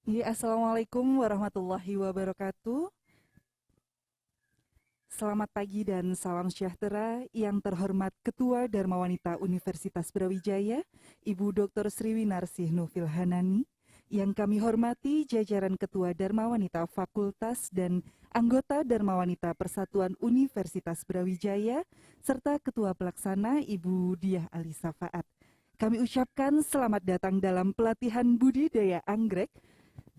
Ya, Assalamualaikum warahmatullahi wabarakatuh. Selamat pagi dan salam sejahtera yang terhormat Ketua Dharma Wanita Universitas Brawijaya, Ibu Dr. Sriwinarsih Nufil Hanani, yang kami hormati jajaran Ketua Dharma Wanita Fakultas dan anggota Dharma Wanita Persatuan Universitas Brawijaya, serta Ketua Pelaksana Ibu Diah Alisa Faat. Kami ucapkan selamat datang dalam pelatihan budidaya anggrek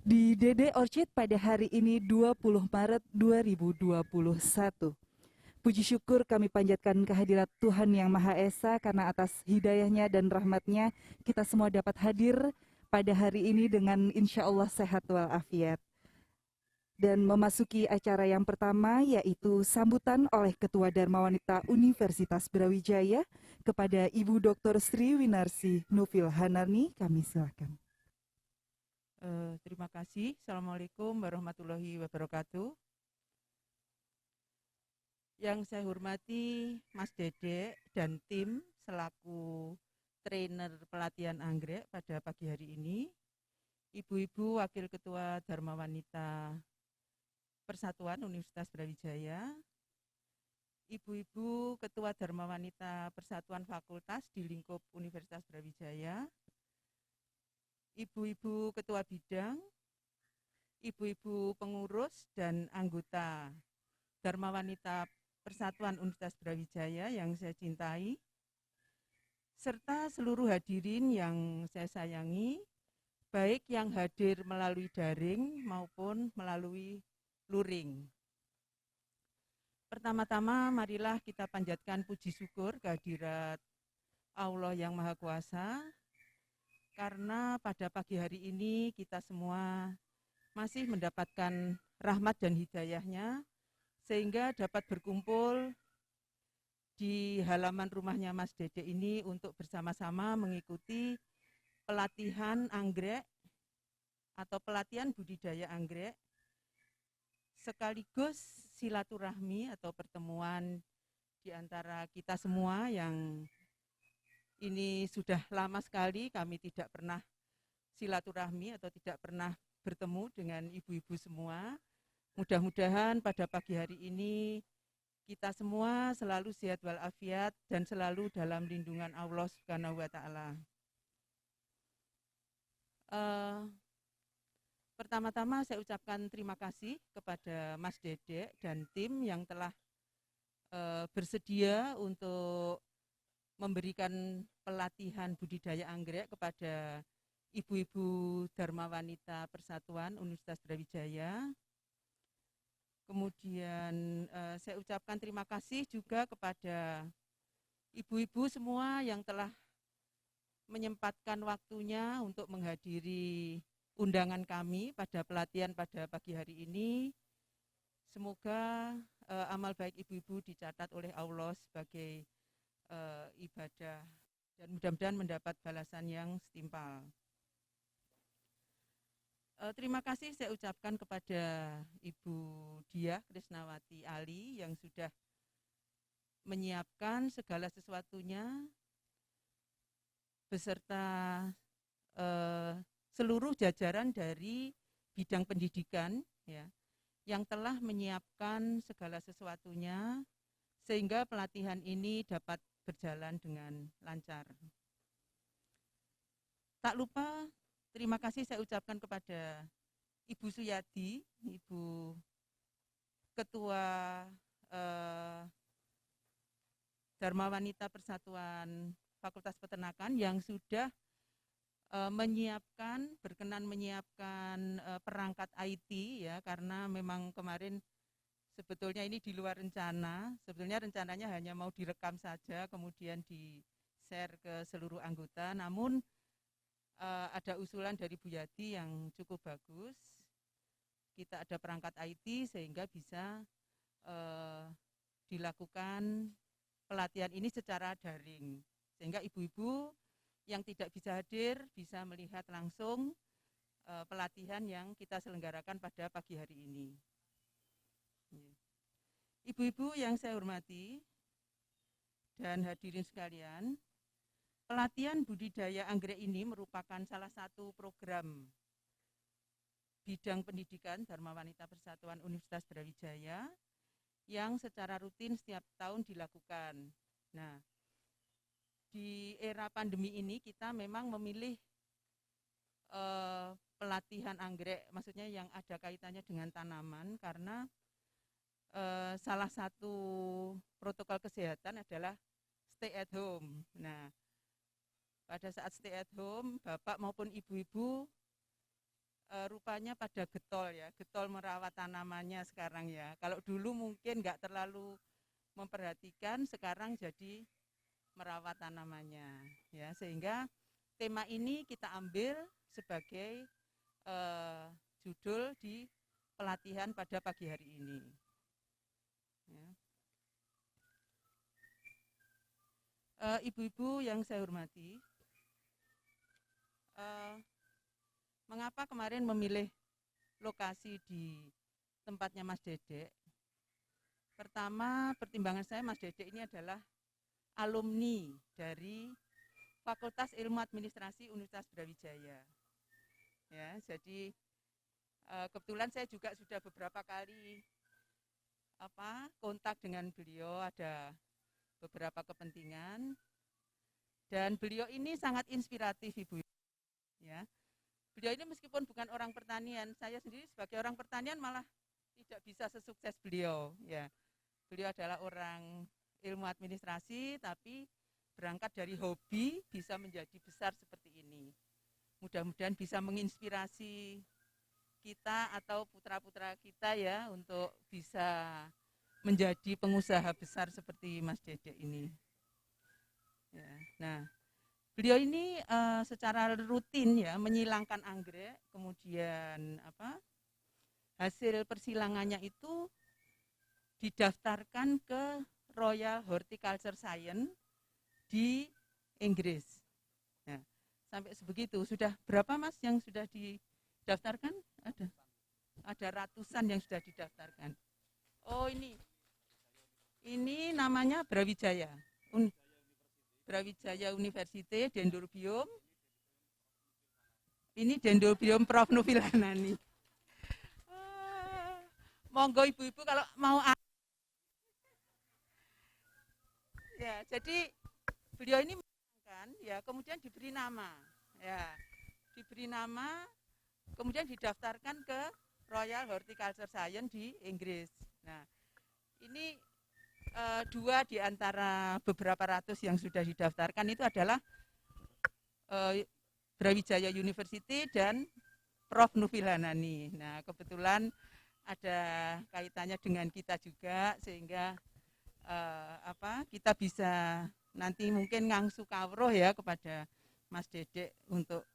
di Dede Orchid pada hari ini 20 Maret 2021. Puji syukur kami panjatkan kehadirat Tuhan Yang Maha Esa karena atas hidayahnya dan rahmatnya kita semua dapat hadir pada hari ini dengan insya Allah sehat walafiat. Dan memasuki acara yang pertama yaitu sambutan oleh Ketua Dharma Wanita Universitas Brawijaya kepada Ibu Dr. Sri Winarsi Nufil Hanani, kami silakan. Terima kasih. Assalamualaikum warahmatullahi wabarakatuh. Yang saya hormati Mas Dede dan tim selaku trainer pelatihan anggrek pada pagi hari ini, Ibu-ibu Wakil Ketua Dharma Wanita Persatuan Universitas Brawijaya, Ibu-ibu Ketua Dharma Wanita Persatuan Fakultas di lingkup Universitas Brawijaya, Ibu-ibu Ketua Bidang, Ibu-ibu pengurus dan anggota Dharma Wanita Persatuan Universitas Brawijaya yang saya cintai, serta seluruh hadirin yang saya sayangi, baik yang hadir melalui daring maupun melalui luring. Pertama-tama marilah kita panjatkan puji syukur kehadirat Allah yang Maha Kuasa, karena pada pagi hari ini kita semua masih mendapatkan rahmat dan hidayahnya, sehingga dapat berkumpul di halaman rumahnya Mas Dede ini untuk bersama-sama mengikuti pelatihan anggrek atau pelatihan budidaya anggrek, sekaligus silaturahmi atau pertemuan di antara kita semua yang ini sudah lama sekali kami tidak pernah silaturahmi atau tidak pernah bertemu dengan ibu-ibu semua. Mudah-mudahan pada pagi hari ini kita semua selalu sehat walafiat dan selalu dalam lindungan Allah Subhanahu wa taala. Pertama-tama saya ucapkan terima kasih kepada Mas Dede dan tim yang telah bersedia untuk memberikan pelatihan budidaya anggrek kepada ibu-ibu Dharma Wanita Persatuan Universitas Brawijaya. Kemudian saya ucapkan terima kasih juga kepada ibu-ibu semua yang telah menyempatkan waktunya untuk menghadiri undangan kami pada pelatihan pada pagi hari ini. Semoga amal baik ibu-ibu dicatat oleh Allah sebagai ibadah dan mudah-mudahan mendapat balasan yang setimpal. Terima kasih saya ucapkan kepada Ibu Diah Krisnawati Ali yang sudah menyiapkan segala sesuatunya beserta seluruh jajaran dari bidang pendidikan ya, yang telah menyiapkan segala sesuatunya sehingga pelatihan ini dapat berjalan dengan lancar. Tak lupa terima kasih saya ucapkan kepada Ibu Suyadi, Ibu Ketua Dharma Wanita Persatuan Fakultas Peternakan yang sudah berkenan menyiapkan perangkat IT ya, karena memang kemarin sebetulnya ini di luar rencana. Sebetulnya rencananya hanya mau direkam saja kemudian di-share ke seluruh anggota, namun ada usulan dari Bu Yadi yang cukup bagus. Kita ada perangkat IT sehingga bisa dilakukan pelatihan ini secara daring, sehingga ibu-ibu yang tidak bisa hadir bisa melihat langsung pelatihan yang kita selenggarakan pada pagi hari ini. Ibu-ibu yang saya hormati dan hadirin sekalian, pelatihan budidaya anggrek ini merupakan salah satu program bidang pendidikan Dharma Wanita Persatuan Universitas Brawijaya yang secara rutin setiap tahun dilakukan. Nah, di era pandemi ini kita memang memilih pelatihan anggrek, maksudnya yang ada kaitannya dengan tanaman, karena salah satu protokol kesehatan adalah stay at home. Nah, pada saat stay at home, bapak maupun ibu-ibu rupanya pada getol merawat tanamannya sekarang ya. Kalau dulu mungkin nggak terlalu memperhatikan, sekarang jadi merawat tanamannya ya, sehingga tema ini kita ambil sebagai judul di pelatihan pada pagi hari ini ya. Ibu-ibu yang saya hormati, mengapa kemarin memilih lokasi di tempatnya Mas Dedek? Pertama, pertimbangan saya, Mas Dedek ini adalah alumni dari Fakultas Ilmu Administrasi Universitas Brawijaya. Ya, jadi kebetulan saya juga sudah beberapa kali kontak dengan beliau, ada beberapa kepentingan, dan beliau ini sangat inspiratif, Ibu. Ya, beliau ini meskipun bukan orang pertanian, saya sendiri sebagai orang pertanian malah tidak bisa sesukses beliau. Ya, beliau adalah orang ilmu administrasi, tapi berangkat dari hobi bisa menjadi besar seperti ini. Mudah-mudahan bisa menginspirasi kita atau putra-putra kita ya untuk bisa menjadi pengusaha besar seperti Mas Dedek ini. Ya, nah, beliau ini secara rutin ya menyilangkan anggrek, kemudian hasil persilangannya itu didaftarkan ke Royal Horticulture Science di Inggris. Nah, sampai sebegitu. Sudah berapa Mas yang sudah didaftarkan? Ada ratusan yang sudah didaftarkan. Oh, ini namanya Brawijaya. Brawijaya University Dendrobium. Ini Dendrobium Prof. Nufil Hanani. Monggo ibu-ibu kalau mau. Ya, jadi beliau ini kan ya, kemudian diberi nama. Ya, diberi nama, kemudian didaftarkan ke Royal Horticulture Science di Inggris. Nah, ini dua di antara beberapa ratus yang sudah didaftarkan itu adalah Brawijaya University dan Prof. Nufil Hanani. Nah, kebetulan ada kaitannya dengan kita juga, sehingga kita bisa nanti mungkin ngangsu kawruh ya kepada Mas Dedek untuk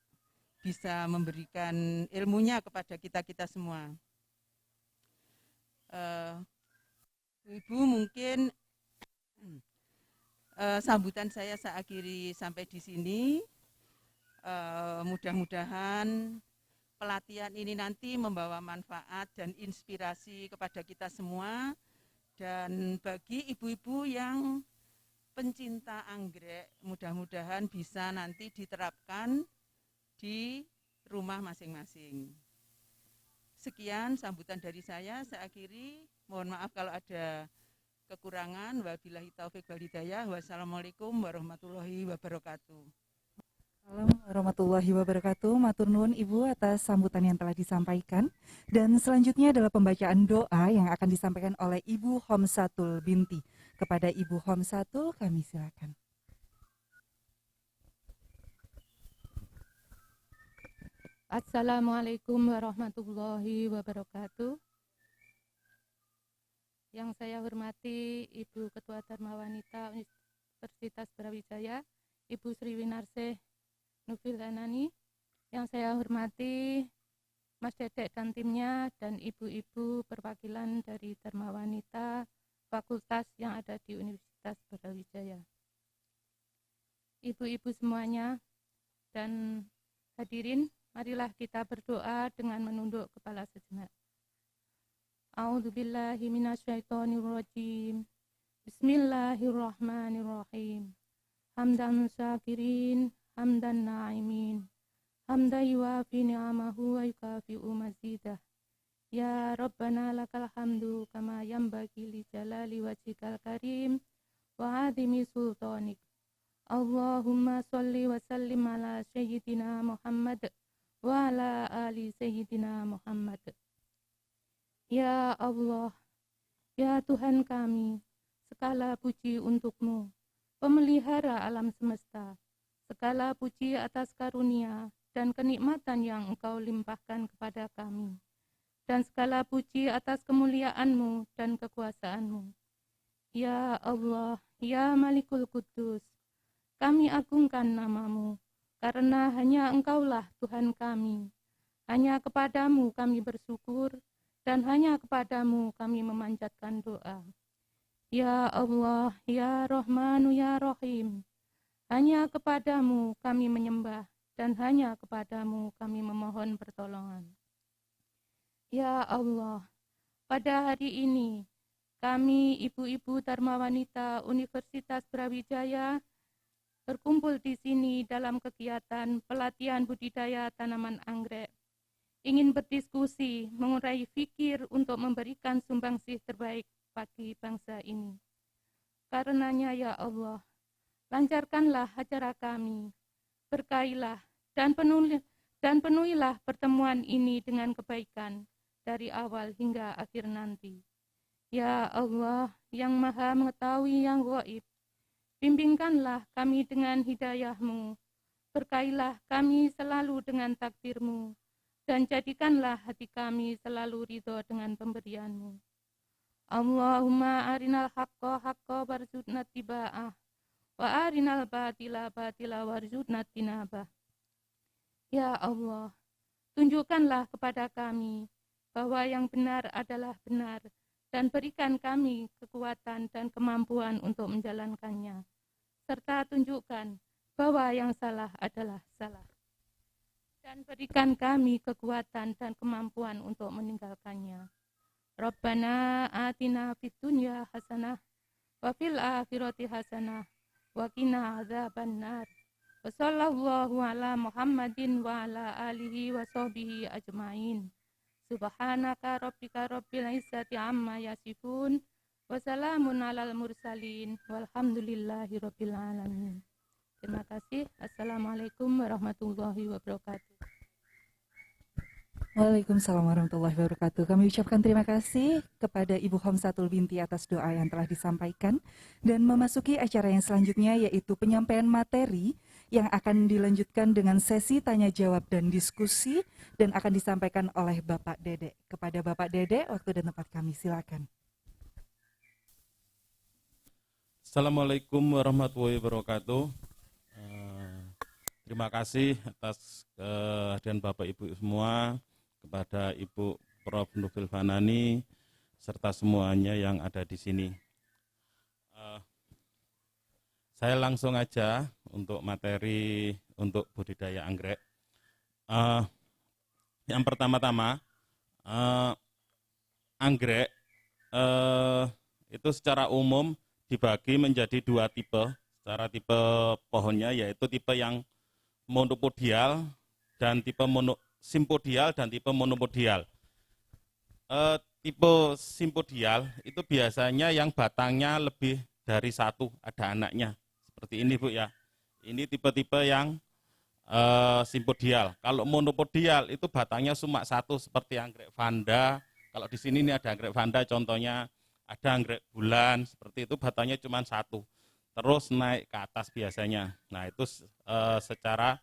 bisa memberikan ilmunya kepada kita semua. Ibu mungkin sambutan saya akhiri sampai di sini. Mudah-mudahan pelatihan ini nanti membawa manfaat dan inspirasi kepada kita semua, dan bagi ibu-ibu yang pencinta anggrek, mudah-mudahan bisa nanti diterapkan di rumah masing-masing. Sekian sambutan dari saya akhiri. Mohon maaf kalau ada kekurangan. Wabillahi taufik wal hidayah. Wassalamualaikum warahmatullahi wabarakatuh. Assalamualaikum warahmatullahi wabarakatuh. Matur nuwun Ibu atas sambutan yang telah disampaikan. Dan selanjutnya adalah pembacaan doa yang akan disampaikan oleh Ibu Homsatul binti. Kepada Ibu Homsatul kami silakan. Assalamualaikum warahmatullahi wabarakatuh. Yang saya hormati Ibu Ketua Dharma Wanita Universitas Brawijaya, Ibu Sriwinarsih Nufil Hanani. Yang saya hormati Mas Dedek dan timnya, dan ibu-ibu perwakilan dari Dharma Wanita fakultas yang ada di Universitas Brawijaya. Ibu-ibu semuanya dan hadirin, marilah kita berdoa dengan menunduk kepala sejenak. A'udzubillahi minasyaitonirrajim. Bismillahirrahmanirrahim. Hamdan syakirin, hamdan na'imin, hamda yuafi ni'amahu wa yukafi'u mazidah. Ya Rabbana lakal hamdu kama yambagi li jalali wajhikal karim wa azimi sultanik. Allahumma sholli wa sallim ala sayyidina Muhammad wa ala ali sayyidina Muhammad. Ya Allah, ya Tuhan kami, segala puji untukmu, pemelihara alam semesta. Segala puji atas karunia dan kenikmatan yang Engkau limpahkan kepada kami. Dan segala puji atas kemuliaan-Mu dan kekuasaan-Mu. Ya Allah, ya Malikul Kudus, kami agungkan nama-Mu, karena hanya Engkaulah Tuhan kami. Hanya kepadamu kami bersyukur, dan hanya kepadamu kami memanjatkan doa. Ya Allah, ya Rahmanu, ya Rahim, hanya kepadamu kami menyembah, dan hanya kepadamu kami memohon pertolongan. Ya Allah, pada hari ini, kami ibu-ibu Dharma Wanita Universitas Brawijaya berkumpul di sini dalam kegiatan pelatihan budidaya tanaman anggrek. Ingin berdiskusi, mengurai fikir untuk memberikan sumbangsih terbaik bagi bangsa ini. Karenanya ya Allah, lancarkanlah acara kami, berkailah dan penuhilah pertemuan ini dengan kebaikan dari awal hingga akhir nanti. Ya Allah yang maha mengetahui yang gaib, bimbingkanlah kami dengan hidayah-Mu, berkailah kami selalu dengan takdir-Mu, dan jadikanlah hati kami selalu ridho dengan pemberian-Mu. Allahumma arinal haqqa haqqa warzuqna tiba'ah, wa arinal batila batila warzuqna tinabah. Ya Allah, tunjukkanlah kepada kami bahwa yang benar adalah benar, dan berikan kami kekuatan dan kemampuan untuk menjalankannya, serta tunjukkan bahwa yang salah adalah salah, dan berikan kami kekuatan dan kemampuan untuk meninggalkannya. Rabbana atina fid dunya hasanah wa fil akhirati hasanah wa qina adzabannar. Wa sallallahu ala Muhammadin wa ala alihi wa sahbihi ajmain. Subhanaka rabbika rabbil izzati amma yasifun wa salamun alal mursalin walhamdulillahi rabbil alamin. Terima kasih. Assalamualaikum warahmatullahi wabarakatuh. Waalaikumsalam warahmatullahi wabarakatuh. Kami ucapkan terima kasih kepada Ibu Khamsatul Binti atas doa yang telah disampaikan, dan memasuki acara yang selanjutnya yaitu penyampaian materi yang akan dilanjutkan dengan sesi tanya jawab dan diskusi, dan akan disampaikan oleh Bapak Dede. Kepada Bapak Dede, waktu dan tempat kami, silakan. Assalamualaikum warahmatullahi wabarakatuh. Terima kasih atas kehadiran Bapak Ibu semua, kepada Ibu Prof. Nufil Hanani, serta semuanya yang ada di sini. Saya langsung aja untuk materi untuk budidaya anggrek. Yang pertama-tama, anggrek itu secara umum dibagi menjadi dua tipe. Secara tipe pohonnya yaitu tipe yang monopodial dan tipe simpodial dan tipe monopodial. Tipe simpodial itu biasanya yang batangnya lebih dari satu, ada anaknya. Seperti ini Bu ya. Ini tipe-tipe yang simpodial. Kalau monopodial itu batangnya cuma satu, seperti anggrek vanda. Kalau di sini ini ada anggrek vanda contohnya, ada anggrek bulan, seperti itu batangnya cuma satu. Terus naik ke atas biasanya. Nah itu secara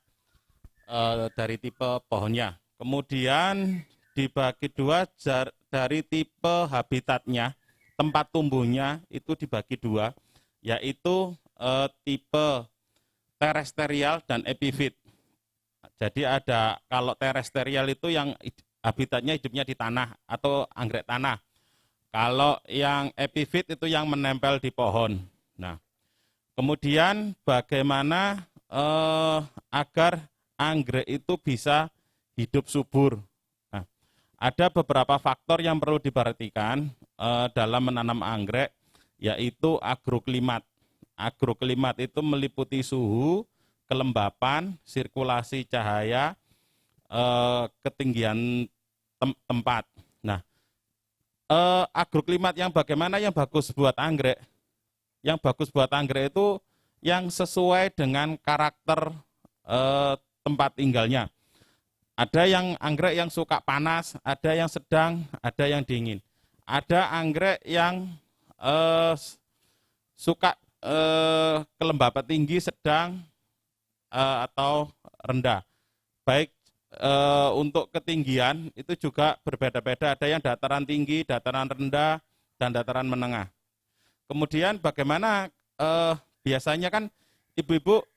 dari tipe pohonnya. Kemudian dibagi dua dari tipe habitatnya, tempat tumbuhnya itu dibagi dua, yaitu tipe terestrial dan epifit. Jadi ada, kalau terestrial itu yang habitatnya hidupnya di tanah atau anggrek tanah. Kalau yang epifit itu yang menempel di pohon. Nah, kemudian bagaimana agar anggrek itu bisa hidup subur. Nah, ada beberapa faktor yang perlu diperhatikan dalam menanam anggrek, yaitu agroklimat. Agroklimat itu meliputi suhu, kelembapan, sirkulasi cahaya, ketinggian tempat. Nah, agroklimat yang bagaimana yang bagus buat anggrek? Yang bagus buat anggrek itu yang sesuai dengan karakter tempat tinggalnya. Ada yang anggrek yang suka panas, ada yang sedang, ada yang dingin. Ada anggrek yang suka kelembapan tinggi, sedang, atau rendah. Baik untuk ketinggian itu juga berbeda-beda. Ada yang dataran tinggi, dataran rendah, dan dataran menengah. Kemudian bagaimana biasanya kan ibu-ibu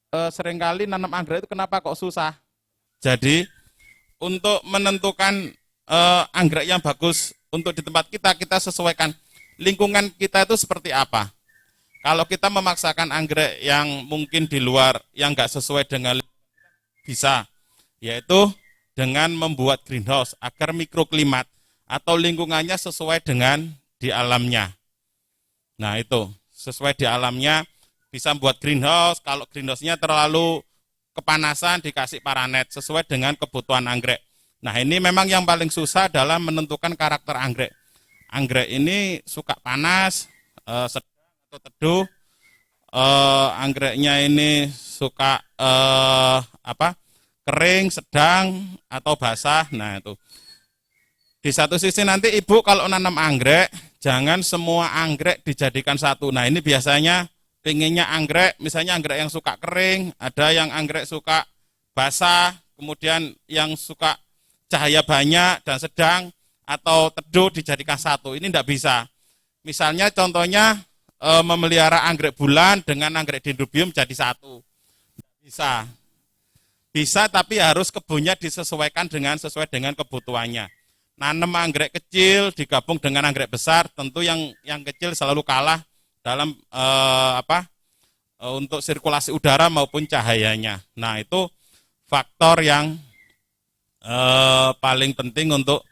seringkali nanam anggrek itu kenapa kok susah? Jadi untuk menentukan anggrek yang bagus untuk di tempat kita, kita sesuaikan lingkungan kita itu seperti apa. Kalau kita memaksakan anggrek yang mungkin di luar, yang nggak sesuai dengan bisa, yaitu dengan membuat greenhouse agar mikroklimat atau lingkungannya sesuai dengan di alamnya. Nah itu, sesuai di alamnya bisa membuat greenhouse, kalau greenhouse-nya terlalu kepanasan dikasih paranet sesuai dengan kebutuhan anggrek. Nah ini memang yang paling susah dalam menentukan karakter anggrek. Anggrek ini suka panas, sedang atau teduh. Anggreknya ini suka kering, sedang atau basah. Nah itu. Di satu sisi nanti ibu kalau nanam anggrek, jangan semua anggrek dijadikan satu. Nah ini biasanya pinginnya anggrek, misalnya anggrek yang suka kering, ada yang anggrek suka basah, kemudian yang suka cahaya banyak dan sedang atau teduh dijadikan satu. Ini tidak bisa. Misalnya contohnya memelihara anggrek bulan dengan anggrek dendrobium jadi satu. Bisa. Bisa tapi harus kebunnya disesuaikan sesuai dengan kebutuhannya. Nanam anggrek kecil digabung dengan anggrek besar, tentu yang kecil selalu kalah dalam untuk sirkulasi udara maupun cahayanya. Nah itu faktor yang paling penting untuk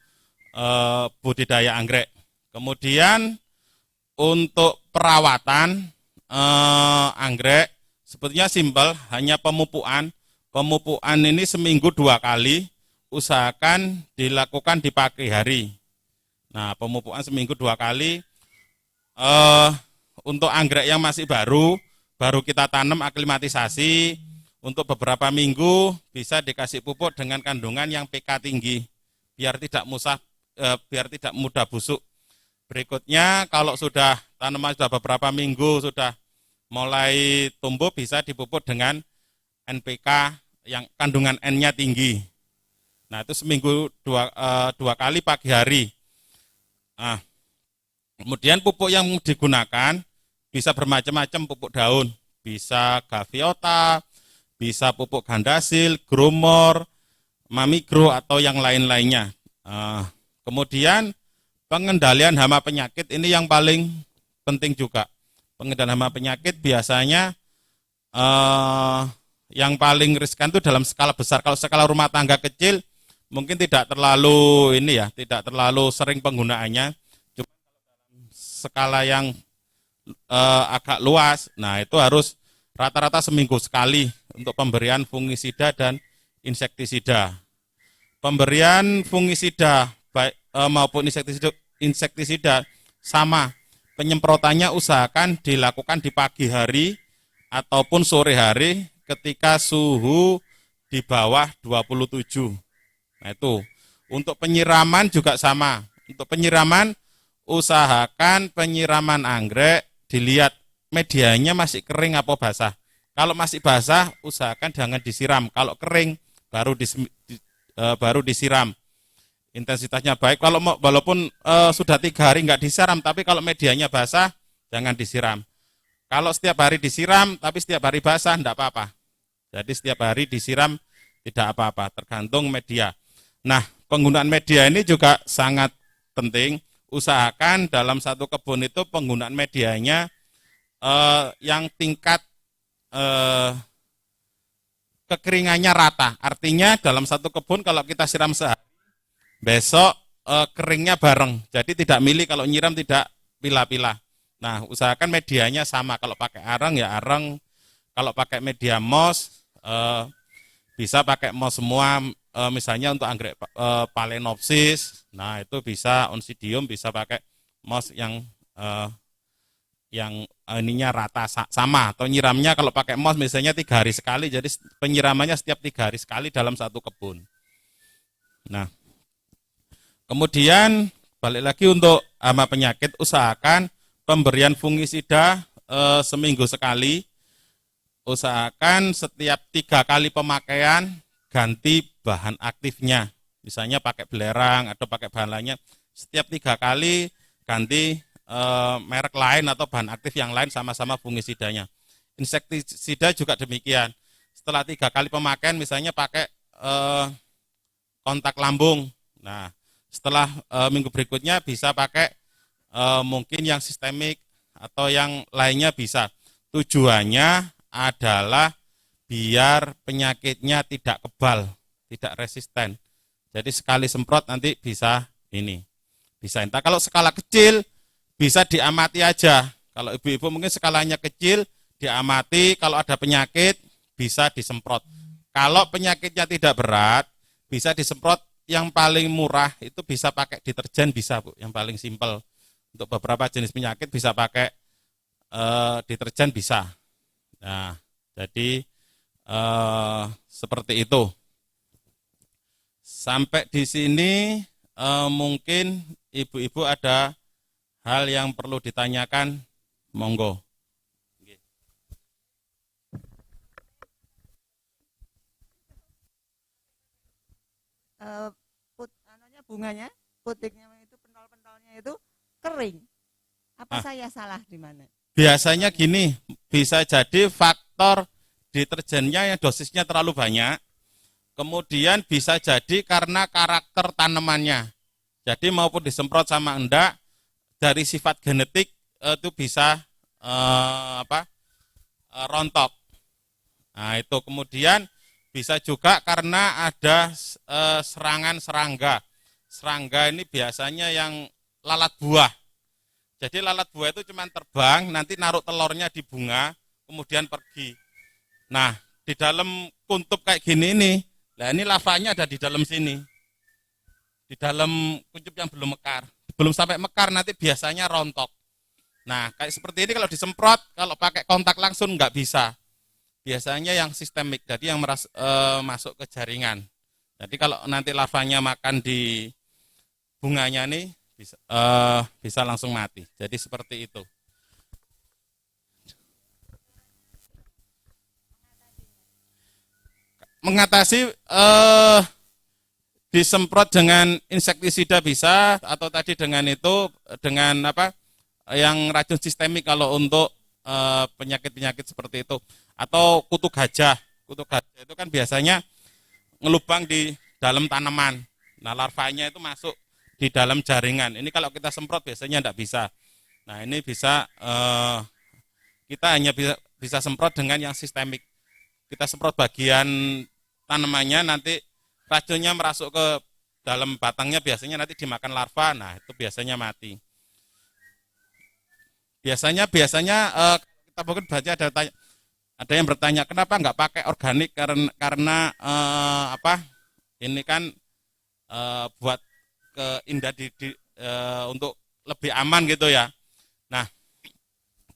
budidaya anggrek. Kemudian untuk perawatan anggrek sebetulnya simpel, hanya pemupukan. Pemupukan ini seminggu 2 kali, usahakan dilakukan di pagi hari. Nah pemupukan seminggu 2 kali. Untuk anggrek yang masih baru kita tanam aklimatisasi, untuk beberapa minggu bisa dikasih pupuk dengan kandungan yang pK tinggi, biar tidak mudah busuk. Berikutnya kalau sudah tanaman sudah beberapa minggu, sudah mulai tumbuh, bisa dipupuk dengan NPK yang kandungan N-nya tinggi. Nah itu seminggu 2 kali pagi hari. Nah, kemudian pupuk yang digunakan bisa bermacam-macam, pupuk daun, bisa gaviota, bisa pupuk gandasil, gromor, mamigro atau yang lain-lainnya. Kemudian pengendalian hama penyakit ini yang paling penting juga. Pengendalian hama penyakit biasanya yang paling riskan itu dalam skala besar. Kalau skala rumah tangga kecil mungkin tidak terlalu tidak terlalu sering penggunaannya. Cuma dalam skala yang agak luas, nah itu harus rata-rata seminggu sekali untuk pemberian fungisida dan insektisida. Pemberian fungisida maupun insektisida sama, penyemprotannya usahakan dilakukan di pagi hari ataupun sore hari ketika suhu di bawah 27. Nah itu. Untuk penyiraman juga sama. Untuk penyiraman usahakan penyiraman anggrek dilihat medianya masih kering apa basah. Kalau masih basah usahakan jangan disiram. Kalau kering baru disiram. Intensitasnya baik. Kalau walaupun sudah 3 hari nggak disiram, tapi kalau medianya basah jangan disiram. Kalau setiap hari disiram tapi setiap hari basah enggak apa-apa. Jadi setiap hari disiram tidak apa-apa, tergantung media. Nah, penggunaan media ini juga sangat penting. Usahakan dalam satu kebun itu penggunaan medianya yang tingkat kekeringannya rata. Artinya dalam satu kebun kalau kita siram sehari, besok keringnya bareng. Jadi tidak milih, kalau nyiram tidak pilah-pilah. Nah, usahakan medianya sama. Kalau pakai arang ya arang. Kalau pakai media moss, bisa pakai moss semua, misalnya untuk anggrek Phalaenopsis, nah itu bisa Oncidium bisa pakai moss yang ininya rata sama, atau nyiramnya kalau pakai moss misalnya 3 hari sekali, jadi penyiramannya setiap 3 hari sekali dalam satu kebun. Nah, kemudian balik lagi untuk hama penyakit, usahakan pemberian fungisida seminggu sekali. Usahakan setiap 3 kali pemakaian ganti bahan aktifnya. Misalnya pakai belerang atau pakai bahan lainnya, setiap 3 kali ganti merek lain atau bahan aktif yang lain sama-sama fungisidanya. Insektisida juga demikian. Setelah 3 kali pemakaian misalnya pakai kontak lambung. Nah, setelah minggu berikutnya bisa pakai mungkin yang sistemik atau yang lainnya bisa. Tujuannya adalah biar penyakitnya tidak kebal, tidak resisten. Jadi sekali semprot nanti bisa entah kalau skala kecil bisa diamati aja. Kalau ibu-ibu mungkin skalanya kecil, diamati, kalau ada penyakit bisa disemprot. Kalau penyakitnya tidak berat, bisa disemprot. Yang paling murah itu bisa pakai deterjen, bisa Bu, yang paling simpel. Untuk beberapa jenis penyakit bisa pakai deterjen bisa. Nah, jadi seperti itu. Sampai di sini mungkin ibu-ibu ada hal yang perlu ditanyakan, monggo. Bunganya, putiknya itu pentol-pentolnya itu kering. Apa Ah. saya salah di mana? Biasanya gini, bisa jadi faktor deterjennya yang dosisnya terlalu banyak. Kemudian bisa jadi karena karakter tanamannya. Jadi maupun disemprot sama enggak, dari sifat genetik itu bisa rontok. Nah itu kemudian bisa juga karena ada serangan serangga. Serangga ini biasanya yang lalat buah. Jadi lalat buah itu cuma terbang, nanti naruh telurnya di bunga, kemudian pergi. Nah, di dalam kuntup kayak gini nih, nah ini lavanya ada di dalam sini. Di dalam kuncup yang belum mekar. Belum sampai mekar nanti biasanya rontok. Nah, kayak seperti ini kalau disemprot, kalau pakai kontak langsung nggak bisa. Biasanya yang sistemik, jadi yang masuk ke jaringan. Jadi kalau nanti lavanya makan di bunganya nih, bisa langsung mati. Jadi seperti itu. Mengatasi disemprot dengan insektisida bisa, atau tadi dengan yang racun sistemik kalau untuk penyakit-penyakit seperti itu, atau kutu gajah. Kutu gajah itu kan biasanya ngelubang di dalam tanaman. Nah, larvanya itu masuk di dalam jaringan. Ini kalau kita semprot biasanya tidak bisa. Nah, ini bisa kita hanya bisa semprot dengan yang sistemik. Kita semprot bagian tanamannya, nanti racunnya merasuk ke dalam batangnya, biasanya nanti dimakan larva. Nah, itu biasanya mati. Biasanya kita mungkin baca ada yang bertanya kenapa nggak pakai organik, karena ini kan buat indah untuk lebih aman gitu ya. Nah,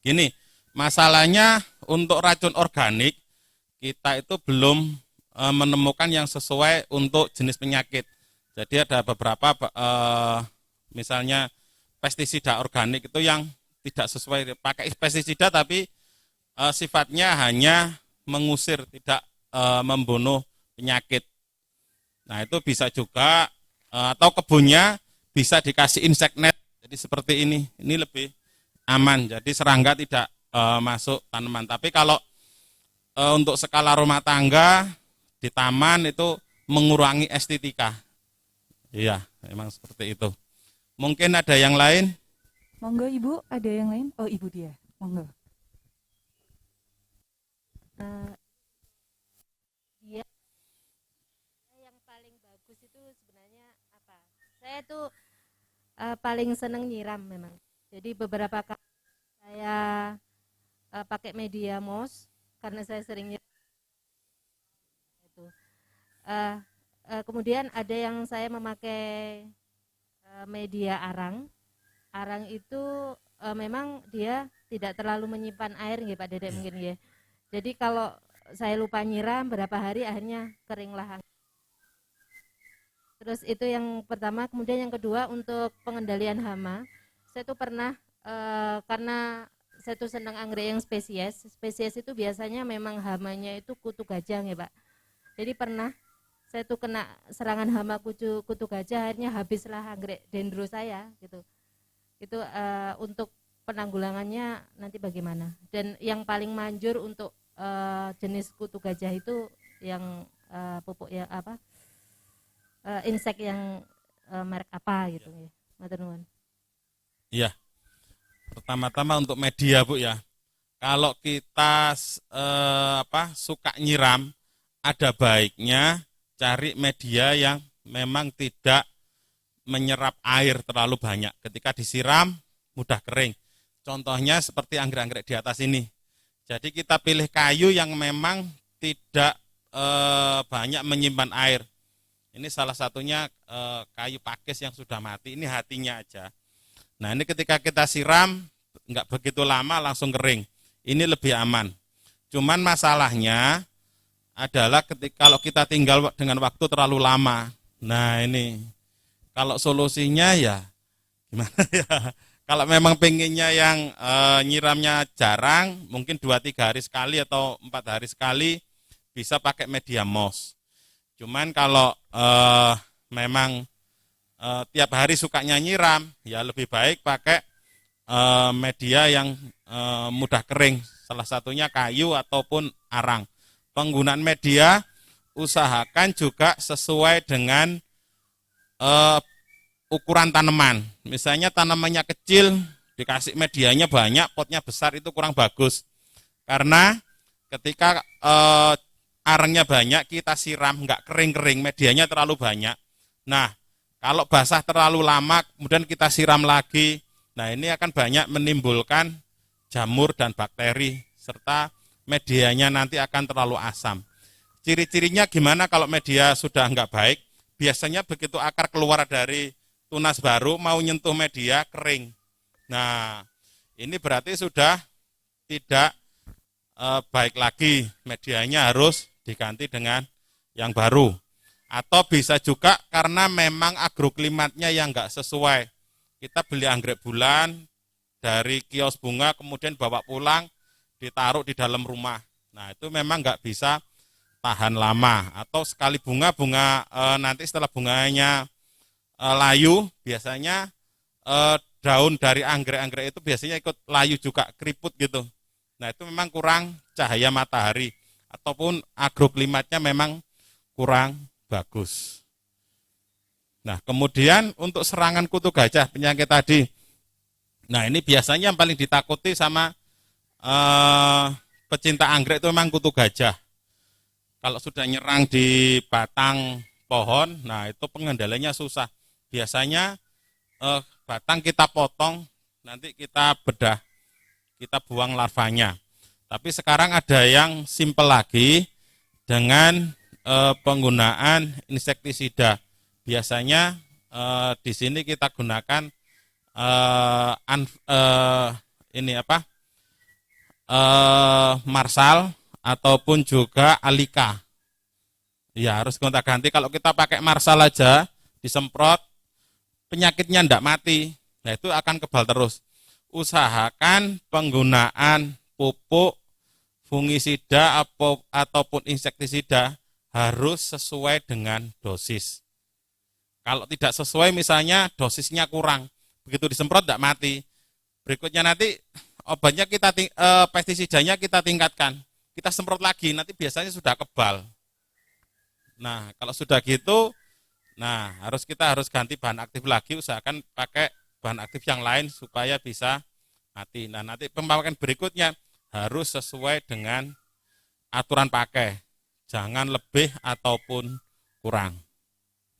gini, masalahnya untuk racun organik kita itu belum menemukan yang sesuai untuk jenis penyakit. Jadi ada beberapa misalnya pestisida organik itu yang tidak sesuai, pakai pestisida tapi sifatnya hanya mengusir, tidak membunuh penyakit. Nah, itu bisa juga atau kebunnya bisa dikasih insect net. Jadi seperti ini lebih aman. Jadi serangga tidak masuk tanaman. Tapi kalau untuk skala rumah tangga di taman itu mengurangi estetika. Iya, memang seperti itu. Mungkin ada yang lain? Monggo Ibu, ada yang lain? Oh, Ibu dia. Monggo. Dia yang paling bagus itu sebenarnya apa? Saya tuh paling seneng nyiram memang. Jadi beberapa kali saya pakai media moss karena saya sering nyiram itu. kemudian ada yang saya memakai media arang. Arang itu memang dia tidak terlalu menyimpan air nggih Pak Dedek mungkin nggih. Jadi kalau saya lupa nyiram berapa hari akhirnya keringlah. Terus itu yang pertama, kemudian yang kedua untuk pengendalian hama. Saya tuh pernah karena saya tuh senang anggrek yang spesies. Spesies itu biasanya memang hamanya itu kutu gajah ya Pak. Jadi pernah saya tuh kena serangan hama kutu gajah, akhirnya habislah anggrek dendro saya gitu. Itu untuk penanggulangannya nanti bagaimana? Dan yang paling manjur untuk jenis kutu gajah itu yang pupuk yang apa? Insek yang merek apa gitu ya. Matur nuwun. Iya. Pertama-tama untuk media Bu ya. Kalau kita suka nyiram, ada baiknya cari media yang memang tidak menyerap air terlalu banyak. Ketika disiram mudah kering. Contohnya seperti anggrek-anggrek di atas ini. Jadi kita pilih kayu yang memang tidak banyak menyimpan air. Ini salah satunya kayu pakis yang sudah mati, ini hatinya aja. Nah ini ketika kita siram, nggak begitu lama langsung kering. Ini lebih aman. Cuman masalahnya adalah kalau kita tinggal dengan waktu terlalu lama. Nah ini, kalau solusinya ya gimana ya. Kalau memang pengennya yang nyiramnya jarang, mungkin 2-3 hari sekali atau 4 hari sekali, bisa pakai media moss. Cuman kalau memang tiap hari sukanya nyiram, ya lebih baik pakai media yang mudah kering. Salah satunya kayu ataupun arang. Penggunaan media usahakan juga sesuai dengan ukuran tanaman. Misalnya tanamannya kecil, dikasih medianya banyak, potnya besar itu kurang bagus. Karena ketika arangnya banyak, kita siram nggak kering-kering, medianya terlalu banyak. Nah, kalau basah terlalu lama, kemudian kita siram lagi, nah ini akan banyak menimbulkan jamur dan bakteri, serta medianya nanti akan terlalu asam. Ciri-cirinya gimana kalau media sudah nggak baik? Biasanya begitu akar keluar dari tunas baru, mau nyentuh media, kering. Nah, ini berarti sudah tidak baik lagi, medianya harus diganti dengan yang baru. Atau bisa juga karena memang agroklimatnya yang nggak sesuai. Kita beli anggrek bulan dari kios bunga, kemudian bawa pulang, ditaruh di dalam rumah. Nah itu memang nggak bisa tahan lama. Atau sekali bunga nanti setelah bunganya layu, biasanya daun dari anggrek-anggrek itu biasanya ikut layu juga, keriput gitu. Nah itu memang kurang cahaya matahari. Ataupun agroklimatnya memang kurang bagus. Nah, kemudian untuk serangan kutu gajah, penyakit tadi. Nah, ini biasanya yang paling ditakuti sama pecinta anggrek itu memang kutu gajah. Kalau sudah nyerang di batang pohon, nah itu pengendaliannya susah. Biasanya batang kita potong, nanti kita bedah, kita buang larvanya. Tapi sekarang ada yang simpel lagi dengan penggunaan insektisida. Biasanya di sini kita gunakan Marsal ataupun juga Alika. Ya harus gonta-ganti. Kalau kita pakai Marsal aja disemprot, penyakitnya tidak mati. Nah itu akan kebal terus. Usahakan penggunaan pupuk fungisida ataupun insektisida harus sesuai dengan dosis. Kalau tidak sesuai misalnya dosisnya kurang, begitu disemprot tidak mati. Berikutnya nanti obatnya pestisidanya kita tingkatkan. Kita semprot lagi, nanti biasanya sudah kebal. Nah, kalau sudah gitu, nah kita harus ganti bahan aktif lagi, usahakan pakai bahan aktif yang lain supaya bisa mati. Nah, nanti pemakaian berikutnya harus sesuai dengan aturan pakai, jangan lebih ataupun kurang.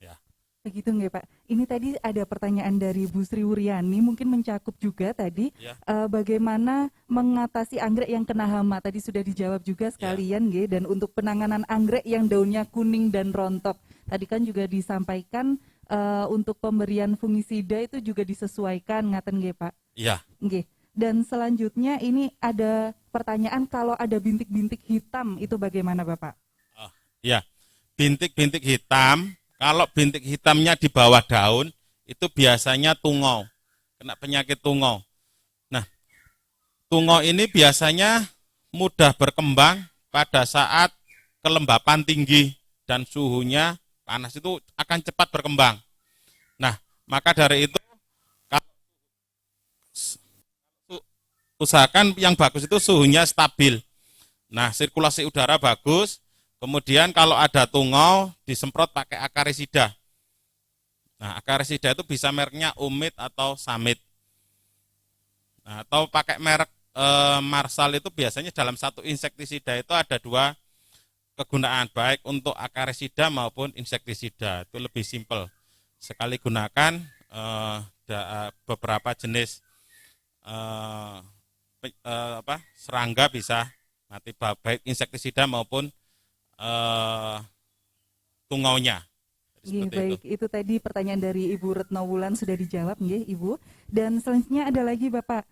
Ya. Begitu nggak Pak? Ini tadi ada pertanyaan dari Bu Sri Wuryani, mungkin mencakup juga tadi Ya. bagaimana mengatasi anggrek yang kena hama. Tadi sudah dijawab juga sekalian nggih. Dan untuk penanganan anggrek yang daunnya kuning dan rontok, tadi kan juga disampaikan untuk pemberian fungisida itu juga disesuaikan, ngaten nggih Pak? Iya. Nggih. Dan selanjutnya ini ada pertanyaan kalau ada bintik-bintik hitam itu bagaimana Bapak? Ya, bintik-bintik hitam, kalau bintik hitamnya di bawah daun, itu biasanya tungau, kena penyakit tungau. Nah, tungau ini biasanya mudah berkembang pada saat kelembapan tinggi dan suhunya panas, itu akan cepat berkembang. Nah, maka dari itu, usahakan yang bagus itu suhunya stabil. Nah, sirkulasi udara bagus. Kemudian kalau ada tungau, disemprot pakai akarisida. Nah, akarisida itu bisa mereknya Umit atau Samit. Nah, atau pakai merek Marsal itu biasanya dalam satu insektisida itu ada 2 kegunaan, baik untuk akarisida maupun insektisida. Itu lebih simpel. Sekali gunakan beberapa jenis serangga bisa mati, baik insektisida maupun tungaunya. Nggih, Seperti baik, itu tadi pertanyaan dari Ibu Retno Wulan sudah dijawab nggih, Ibu. Dan selanjutnya ada lagi Bapak,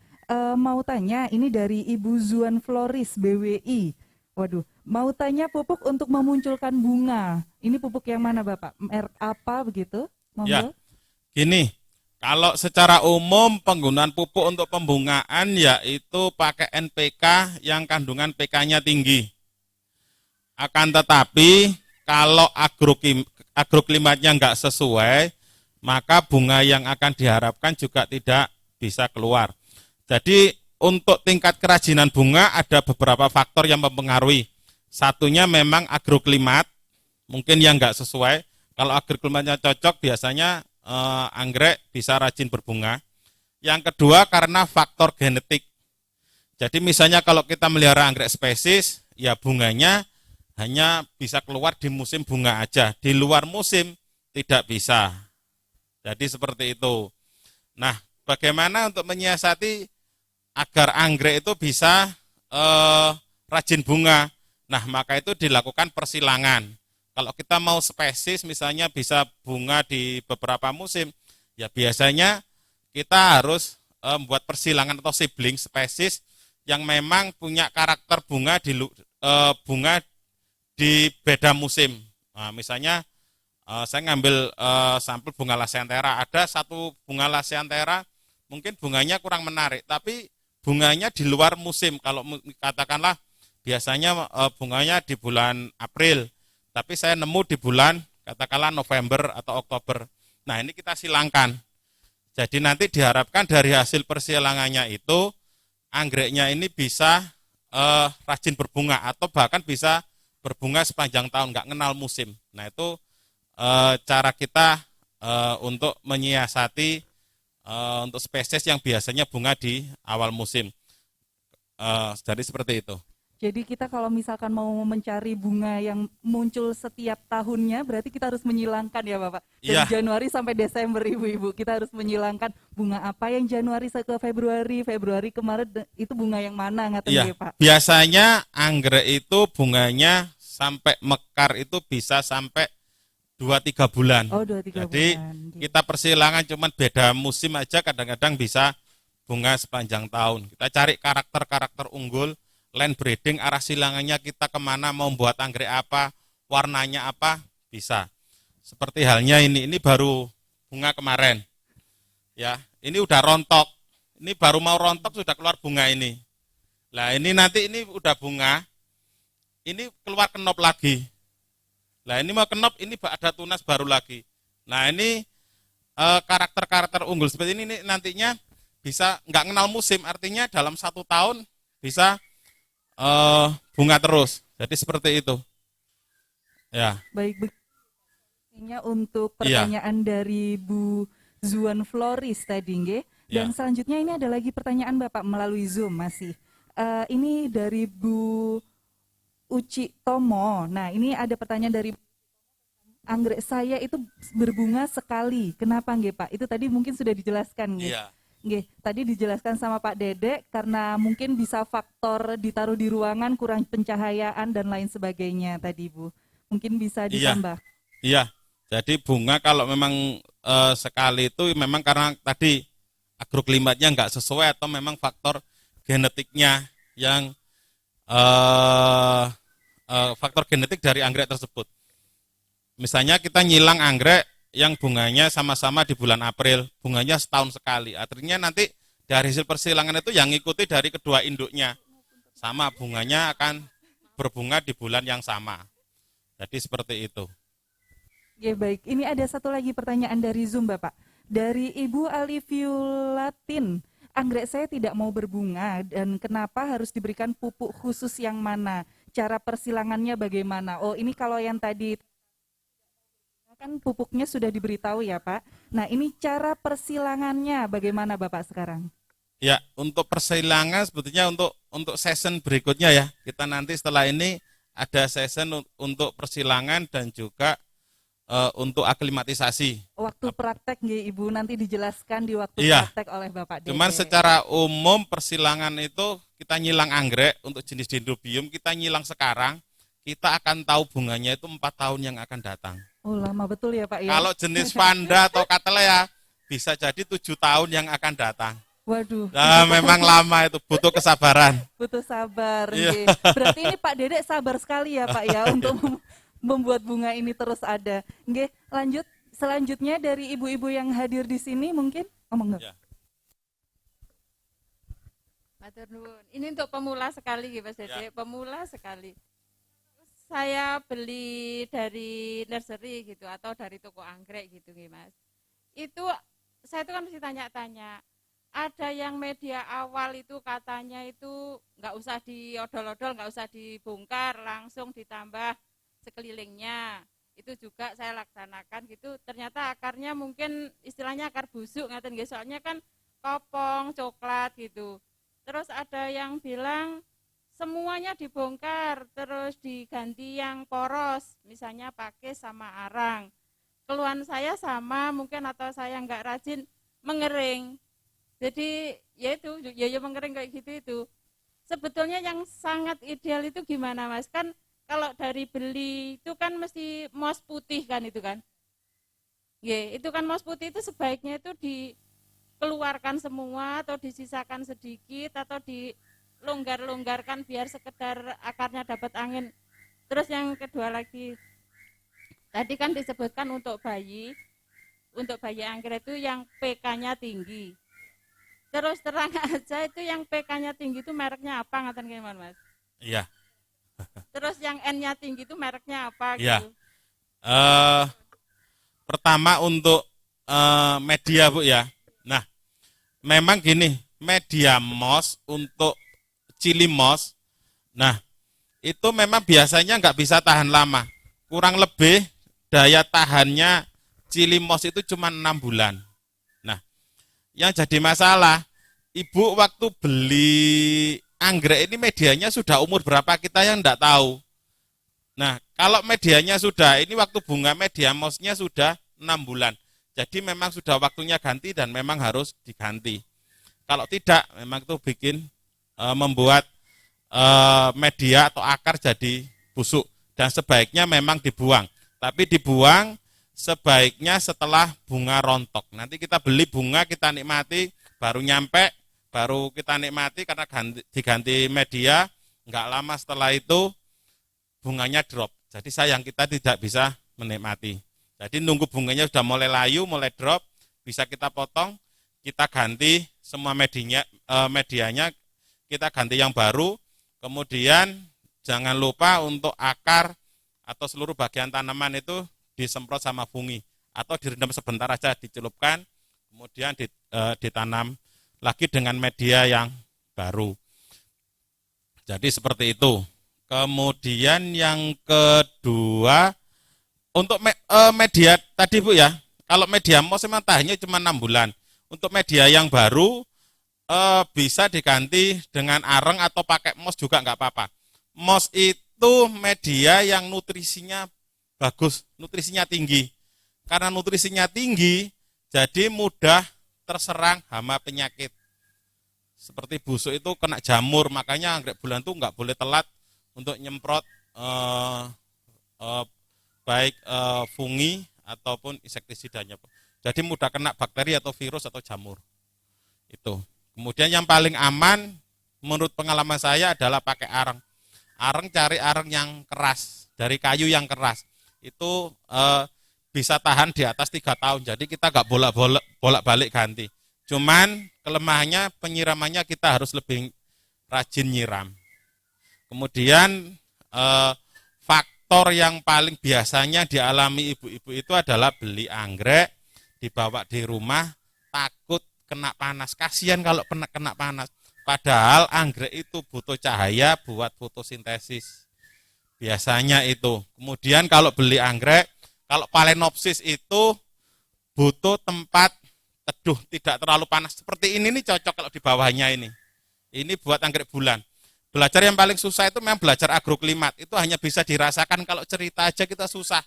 mau tanya ini dari Ibu Zuan Floris BWI. Waduh, mau tanya pupuk untuk memunculkan bunga. Ini pupuk yang mana Bapak? Merek apa begitu? Monggo. Ya, gini, kalau secara umum penggunaan pupuk untuk pembungaan yaitu pakai NPK yang kandungan PK-nya tinggi. Akan tetapi kalau agroklimatnya nggak sesuai, maka bunga yang akan diharapkan juga tidak bisa keluar. Jadi untuk tingkat kerajinan bunga ada beberapa faktor yang mempengaruhi. Satunya memang agroklimat, mungkin yang nggak sesuai. Kalau agroklimatnya cocok, biasanya anggrek bisa rajin berbunga. Yang kedua karena faktor genetik. Jadi misalnya kalau kita melihara anggrek spesies, ya bunganya hanya bisa keluar di musim bunga aja, di luar musim tidak bisa. Jadi seperti itu. Nah, bagaimana untuk menyiasati agar anggrek itu bisa rajin bunga? Nah, maka itu dilakukan persilangan. Kalau kita mau spesies misalnya bisa bunga di beberapa musim, ya biasanya kita harus membuat persilangan atau sibling spesies yang memang punya karakter bunga di beda musim. Nah, misalnya saya ngambil sampel bunga Lasianthera. Ada satu bunga Lasianthera mungkin bunganya kurang menarik, tapi bunganya di luar musim. Kalau katakanlah biasanya bunganya di bulan April, tapi saya nemu di bulan katakanlah November atau Oktober. Nah, ini kita silangkan. Jadi nanti diharapkan dari hasil persilangannya itu anggreknya ini bisa rajin berbunga atau bahkan bisa berbunga sepanjang tahun, nggak kenal musim. Nah, itu cara kita untuk menyiasati untuk spesies yang biasanya bunga di awal musim. Jadi seperti itu. Jadi kita kalau misalkan mau mencari bunga yang muncul setiap tahunnya, berarti kita harus menyilangkan ya Bapak. Dari Januari sampai Desember Ibu-ibu, kita harus menyilangkan bunga apa yang Januari ke Februari, Februari ke Maret, itu bunga yang mana ngaten ya Pak? Biasanya anggrek itu bunganya sampai mekar itu bisa sampai 2-3 bulan. Oh, 2-3 bulan. Jadi kita persilangan cuman beda musim aja kadang-kadang bisa bunga sepanjang tahun. Kita cari karakter-karakter unggul, land breeding, arah silangannya kita kemana, mau buat anggrek apa, warnanya apa, bisa. Seperti halnya ini baru bunga kemarin. Ya, ini udah rontok. Ini baru mau rontok sudah keluar bunga ini. Nah, ini nanti ini udah bunga. Ini keluar kenop lagi. Nah, ini mau kenop, ini ada tunas baru lagi. Nah, ini karakter-karakter unggul seperti ini nantinya bisa nggak kenal musim, artinya dalam 1 tahun bisa bunga terus. Jadi seperti itu. Ya. Baik, untuk pertanyaan dari Bu Zuan Floris tadi, nggih. Dan selanjutnya ini ada lagi pertanyaan Bapak melalui Zoom masih. Ini dari Bu Uci Tomo. Nah, ini ada pertanyaan dari anggrek saya itu berbunga sekali. Kenapa nggih Pak? Itu tadi mungkin sudah dijelaskan nggih. Iya. Nggih, tadi dijelaskan sama Pak Dedek karena mungkin bisa faktor ditaruh di ruangan, kurang pencahayaan dan lain sebagainya tadi Bu. Mungkin bisa Iya. ditambah. Iya. Jadi bunga kalau memang sekali itu memang karena tadi agroklimatnya nggak sesuai atau memang faktor genetiknya yang faktor genetik dari anggrek tersebut. Misalnya kita nyilang anggrek yang bunganya sama-sama di bulan April, bunganya setahun sekali. Artinya nanti dari hasil persilangan itu yang ngikuti dari kedua induknya. Sama bunganya akan berbunga di bulan yang sama. Jadi seperti itu. Oke, baik. Ini ada satu lagi pertanyaan dari Zoom, Bapak. Dari Ibu Aliviulatin, anggrek saya tidak mau berbunga dan kenapa harus diberikan pupuk khusus yang mana? Cara persilangannya bagaimana? Oh, ini kalau yang tadi kan pupuknya sudah diberitahu ya, Pak. Nah, ini cara persilangannya bagaimana, Bapak sekarang? Ya, untuk persilangan sebetulnya untuk season berikutnya ya. Kita nanti setelah ini ada season untuk persilangan dan juga untuk aklimatisasi. Waktu praktek nggih Ibu nanti dijelaskan di waktu Iya. praktek oleh Bapak Dede. Cuman secara umum persilangan itu kita nyilang anggrek untuk jenis dendrobium, kita nyilang sekarang, kita akan tahu bunganya itu 4 tahun yang akan datang. Oh, lama betul ya, Pak ya. Kalau jenis Vanda atau Cattleya bisa jadi 7 tahun yang akan datang. Waduh, Nah, memang lama itu, butuh kesabaran. butuh sabar. Iya. nggih. Berarti ini Pak Dedek sabar sekali ya, Pak ya untuk membuat bunga ini terus ada. Nggih, lanjut. Selanjutnya dari ibu-ibu yang hadir di sini mungkin ngomong. Ya. Matur nuwun. Ini untuk pemula sekali nggih Mas Dede, Ya. pemula sekali. Saya beli dari nursery gitu atau dari toko anggrek gitu nggih Mas. Itu saya itu kan mesti tanya-tanya. Ada yang media awal itu katanya itu nggak usah diodol-odol, nggak usah dibongkar, langsung ditambah sekelilingnya. Itu juga saya laksanakan gitu. Ternyata akarnya mungkin istilahnya akar busuk ngaten nggih, soalnya kan kopong, coklat gitu. Terus ada yang bilang semuanya dibongkar, terus diganti yang poros, misalnya pakai sama arang. Keluhan saya sama mungkin atau saya nggak rajin, mengering. Jadi ya itu, ya mengering kayak gitu itu. Sebetulnya yang sangat ideal itu gimana Mas? Kan kalau dari beli itu kan mesti moss putih kan itu kan. Ya, itu kan moss putih itu sebaiknya itu dikeluarkan semua atau disisakan sedikit atau dilonggar-longgarkan biar sekedar akarnya dapat angin. Terus yang kedua lagi, tadi kan disebutkan untuk bayi anggrek itu yang PK-nya tinggi. Terus terang aja itu yang PK-nya tinggi itu mereknya apa ngaten gimana Mas? Iya. Terus yang N-nya tinggi itu mereknya apa Iya. gitu? Pertama untuk media Bu ya. Nah, memang gini, media moss untuk cili moss, nah itu memang biasanya nggak bisa tahan lama. Kurang lebih daya tahannya cili moss itu cuma 6 bulan. Nah, yang jadi masalah, Ibu waktu beli anggrek ini medianya sudah umur berapa kita yang enggak tahu. Nah, kalau medianya sudah, ini waktu bunga media mossnya sudah 6 bulan. Jadi memang sudah waktunya ganti dan memang harus diganti. Kalau tidak, memang itu bikin membuat media atau akar jadi busuk. Dan sebaiknya memang dibuang. Tapi dibuang sebaiknya setelah bunga rontok. Nanti kita beli bunga, kita nikmati, baru nyampe, baru kita nikmati karena diganti media, nggak lama setelah itu bunganya drop. Jadi sayang kita tidak bisa menikmati. Jadi nunggu bunganya sudah mulai layu, mulai drop, bisa kita potong, kita ganti semua medianya, kita ganti yang baru. Kemudian jangan lupa untuk akar atau seluruh bagian tanaman itu disemprot sama fungi atau direndam sebentar aja, dicelupkan, kemudian ditanam lagi dengan media yang baru. Jadi seperti itu. Kemudian yang kedua, untuk media tadi Bu ya, kalau media moss memang tahannya cuma 6 bulan. Untuk media yang baru bisa diganti dengan areng atau pakai moss juga nggak apa-apa. Moss itu media yang nutrisinya bagus, nutrisinya tinggi. Karena nutrisinya tinggi, jadi mudah terserang hama penyakit. Seperti busuk itu kena jamur, makanya anggrek bulan itu nggak boleh telat untuk nyemprot baik fungi ataupun insektisidanya. Jadi mudah kena bakteri atau virus atau jamur. Itu. Kemudian yang paling aman menurut pengalaman saya adalah pakai areng. Areng, cari areng yang keras, dari kayu yang keras. Itu bisa tahan di atas 3 tahun. Jadi kita nggak bolak-balik ganti. Cuman kelemahannya penyiramannya kita harus lebih rajin nyiram. Kemudian faktor yang paling biasanya dialami ibu-ibu itu adalah beli anggrek, dibawa di rumah, takut kena panas. Kasihan kalau kena panas. Padahal anggrek itu butuh cahaya buat fotosintesis. Biasanya itu. Kemudian kalau beli anggrek, kalau Phalaenopsis itu butuh tempat teduh, tidak terlalu panas. Seperti ini nih cocok kalau di bawahnya ini. Ini buat anggrek bulan. Belajar yang paling susah itu memang belajar agroklimat. Itu hanya bisa dirasakan kalau cerita aja kita susah.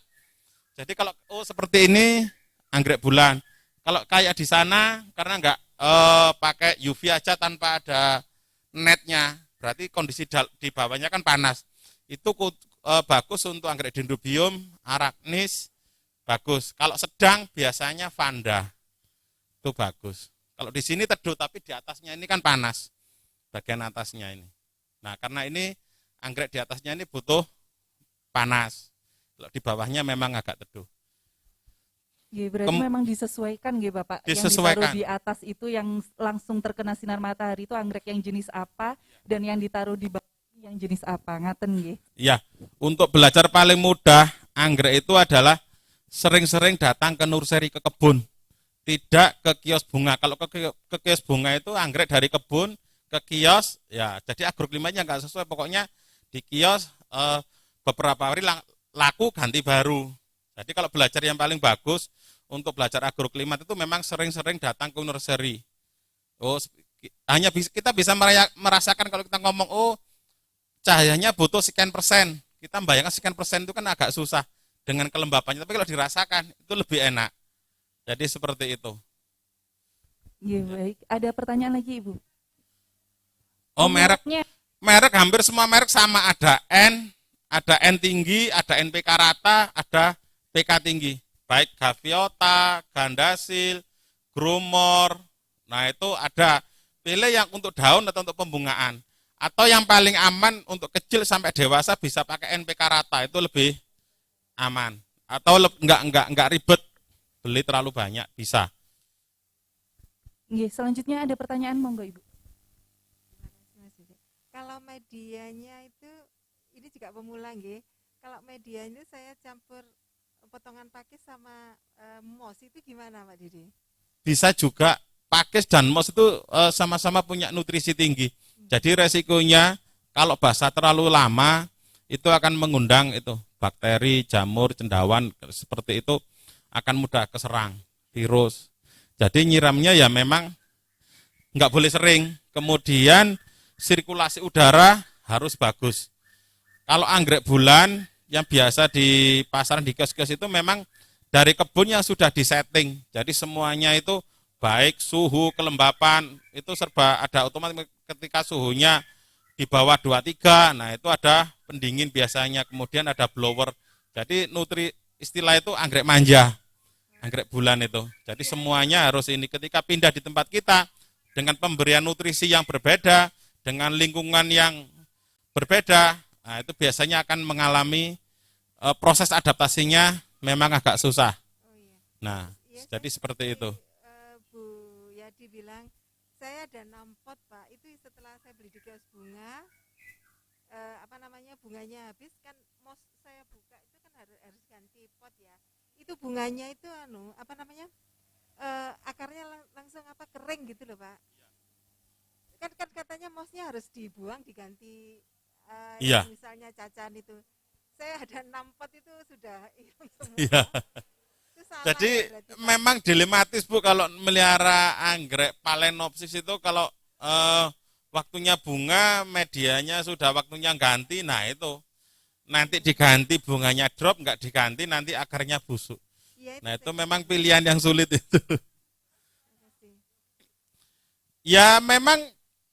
Jadi kalau seperti ini anggrek bulan. Kalau kayak di sana karena enggak pakai UV aja tanpa ada netnya, berarti kondisi di bawahnya kan panas. Itu bagus untuk anggrek dendrobium, arachnis, bagus. Kalau sedang biasanya vanda, itu bagus. Kalau di sini teduh tapi di atasnya ini kan panas, bagian atasnya ini. Nah karena ini anggrek di atasnya ini butuh panas, kalau di bawahnya memang agak teduh. Nggih, berarti memang disesuaikan nggih Bapak. Disesuaikan. Yang ditaruh di atas itu yang langsung terkena sinar matahari itu anggrek yang jenis apa, dan yang ditaruh di bawah yang jenis apa, ngaten nggih. Ya, untuk belajar paling mudah anggrek itu adalah sering-sering datang ke nursery, ke kebun, tidak ke kios bunga. Kalau ke kios bunga itu anggrek dari kebun ke kios, ya jadi agroklimatnya nggak sesuai. Pokoknya di kios beberapa hari laku ganti baru. Jadi kalau belajar yang paling bagus untuk belajar agroklimat itu memang sering-sering datang ke nursery. Hanya kita bisa merasakan kalau kita ngomong, cahayanya butuh sekian persen. Kita membayangkan sekian persen itu kan agak susah dengan kelembapannya. Tapi kalau dirasakan itu lebih enak. Jadi seperti itu. Iya baik. Ada pertanyaan lagi Ibu? Merek hampir semua merek sama, ada N tinggi, ada NPK rata, ada PK tinggi. Baik Gaviota, Gandasil, Grumor. Nah itu ada. Pilih yang untuk daun atau untuk pembungaan. Atau yang paling aman untuk kecil sampai dewasa bisa pakai NPK rata, itu lebih aman. Atau enggak ribet beli terlalu banyak, bisa. Nggih, selanjutnya ada pertanyaan monggo Ibu. Kalau medianya itu, ini juga pemula nggih. Kalau medianya saya campur potongan pakis sama mos, itu gimana Pak Didi? Bisa juga, pakis dan mos itu sama-sama punya nutrisi tinggi. Jadi resikonya kalau basah terlalu lama itu akan mengundang itu bakteri, jamur, cendawan seperti itu akan mudah keserang virus. Jadi nyiramnya ya memang nggak boleh sering. Kemudian sirkulasi udara harus bagus. Kalau anggrek bulan yang biasa di pasaran, di kios-kios itu memang dari kebun yang sudah disetting. Jadi semuanya itu baik suhu, kelembapan, itu serba ada otomatis. Ketika suhunya di bawah 23, nah itu ada pendingin biasanya, kemudian ada blower. Jadi istilah itu anggrek manja, anggrek bulan itu. Jadi semuanya harus ini, ketika pindah di tempat kita, dengan pemberian nutrisi yang berbeda, dengan lingkungan yang berbeda, nah itu biasanya akan mengalami proses adaptasinya memang agak susah. Nah, jadi seperti itu. Bu Yadi bilang, saya ada 6 pot Pak, itu setelah saya beli di kios bunga, bunganya habis kan, mos saya buka itu kan harus ganti pot ya. Itu bunganya itu akarnya langsung kering gitu loh Pak. Kan katanya mosnya harus dibuang, diganti Iya. misalnya cacan itu. Saya ada 6 pot itu sudah hilang semua. Iya. Itu salah Jadi ya berarti, Pak? memang dilematis Bu kalau melihara anggrek Phalaenopsis itu, kalau waktunya bunga, medianya sudah waktunya ganti, nah itu nanti diganti bunganya drop, nggak diganti nanti akarnya busuk. Iya, Nah itu saya memang pilihan yang sulit itu. kasih. Ya memang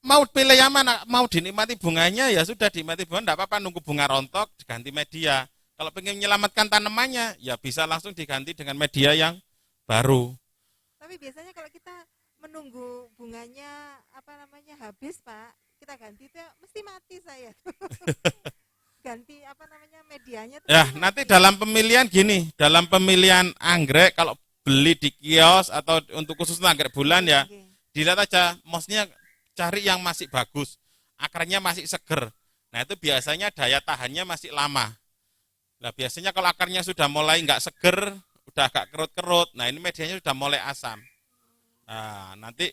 mau pilih yang mana, mau dinikmati bunganya ya sudah dinikmati bunga, enggak apa-apa nunggu bunga rontok diganti media. Kalau pengen menyelamatkan tanamannya ya bisa langsung diganti dengan media yang baru. Tapi biasanya kalau kita menunggu bunganya apa namanya habis, Pak, kita ganti itu mesti mati saya. Ganti apa namanya medianya tuh Ya mesti nanti mati. dalam pemilihan gini, dalam pemilihan anggrek kalau beli di kios atau untuk khusus anggrek bulan ya Oke. dilihat aja, maksudnya cari yang masih bagus, akarnya masih seger. Nah itu biasanya daya tahannya masih lama. Nah biasanya kalau akarnya sudah mulai nggak seger, udah agak kerut-kerut, nah ini medianya sudah mulai asam. Nah nanti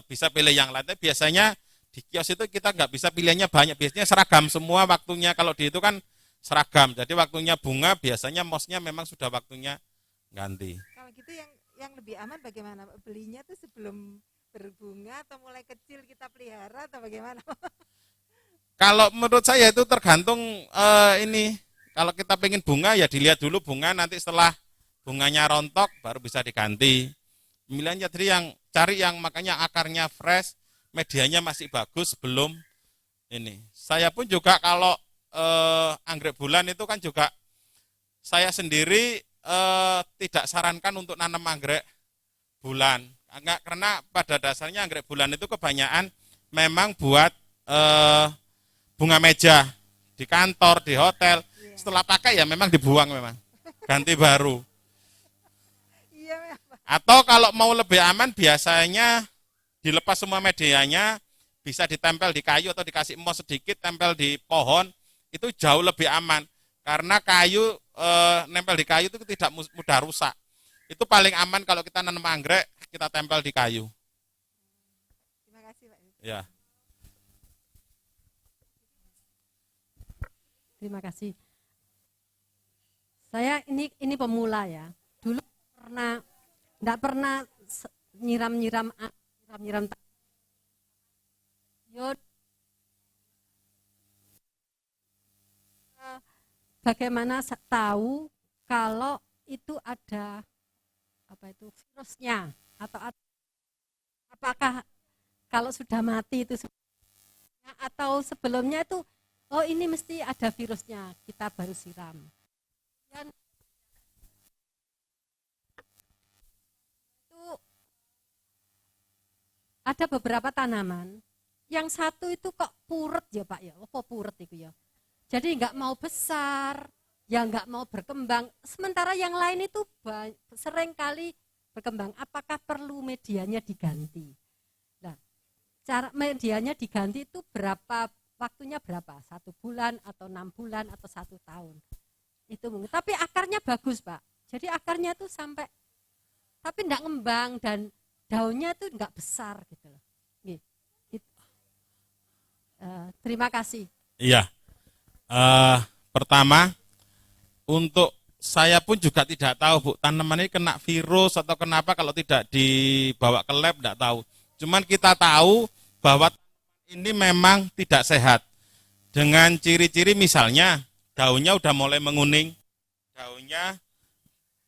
bisa pilih yang lain. Tapi biasanya di kios itu kita nggak bisa pilihannya banyak, biasanya seragam semua waktunya. Kalau di itu kan seragam, jadi waktunya bunga biasanya mosnya memang sudah waktunya ganti. Kalau gitu yang lebih aman bagaimana, Pak? Belinya tuh sebelum berbunga atau mulai kecil kita pelihara atau bagaimana? Kalau menurut saya itu tergantung ini. Kalau kita pengen bunga ya dilihat dulu bunga, nanti setelah bunganya rontok baru bisa diganti. Pemilihannya jadi yang cari yang makanya akarnya fresh, medianya masih bagus sebelum ini. Saya pun juga kalau anggrek bulan itu kan juga saya sendiri tidak sarankan untuk nanam anggrek bulan. Enggak, karena pada dasarnya anggrek bulan itu kebanyakan memang buat bunga meja di kantor, di hotel. Setelah pakai ya memang dibuang memang. Ganti baru. Iya, memang. Atau kalau mau lebih aman biasanya dilepas semua medianya, bisa ditempel di kayu atau dikasih mos sedikit tempel di pohon, itu jauh lebih aman. Karena kayu nempel di kayu itu tidak mudah rusak. Itu paling aman kalau kita nanam anggrek, kita tempel di kayu. Terima kasih, Pak. Ya. Terima kasih. Saya ini pemula ya. Dulu enggak pernah nyiram-nyiram yo bagaimana tahu kalau itu ada apa itu virusnya atau apakah kalau sudah mati itu atau sebelumnya itu oh ini mesti ada virusnya kita baru siram. Dan itu ada beberapa tanaman yang satu itu kok puret ya Pak ya, apa puret itu ya. Jadi nggak mau besar, ya nggak mau berkembang. Sementara yang lain itu sering kali berkembang. Apakah perlu medianya diganti? Nah, cara medianya diganti itu berapa waktunya berapa? 1 bulan atau 6 bulan atau 1 tahun? Itu mungkin. Tapi akarnya bagus Pak. Jadi akarnya tuh sampai, tapi enggak ngembang dan daunnya tuh enggak besar gitu loh. Terima kasih. Iya. Pertama, untuk saya pun juga tidak tahu Bu, tanaman ini kena virus atau kenapa kalau tidak dibawa ke lab tidak tahu. Cuman kita tahu bahwa ini memang tidak sehat. Dengan ciri-ciri misalnya daunnya udah mulai menguning, daunnya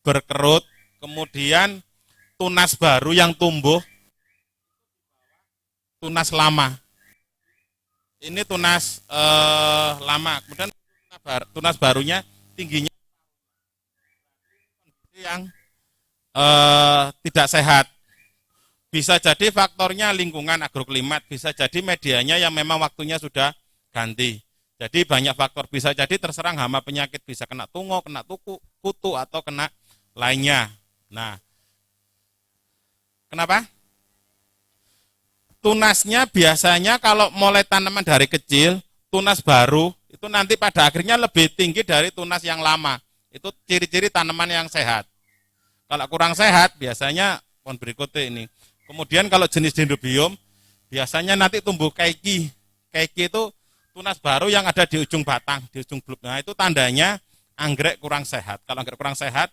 berkerut, kemudian tunas baru yang tumbuh, tunas lama. Ini tunas lama, kemudian tunas barunya tingginya yang tidak sehat. Bisa jadi faktornya lingkungan agroklimat, bisa jadi medianya yang memang waktunya sudah ganti. Jadi banyak faktor, bisa jadi terserang hama penyakit, bisa kena tungo, kena kutu, atau kena lainnya. Nah, kenapa? Tunasnya biasanya kalau mulai tanaman dari kecil, tunas baru, itu nanti pada akhirnya lebih tinggi dari tunas yang lama. Itu ciri-ciri tanaman yang sehat. Kalau kurang sehat, biasanya pohon berikutnya ini. Kemudian kalau jenis dendrobium, biasanya nanti tumbuh keiki. Keiki itu tunas baru yang ada di ujung batang, di ujung bulb. Nah itu tandanya anggrek kurang sehat. Kalau anggrek kurang sehat,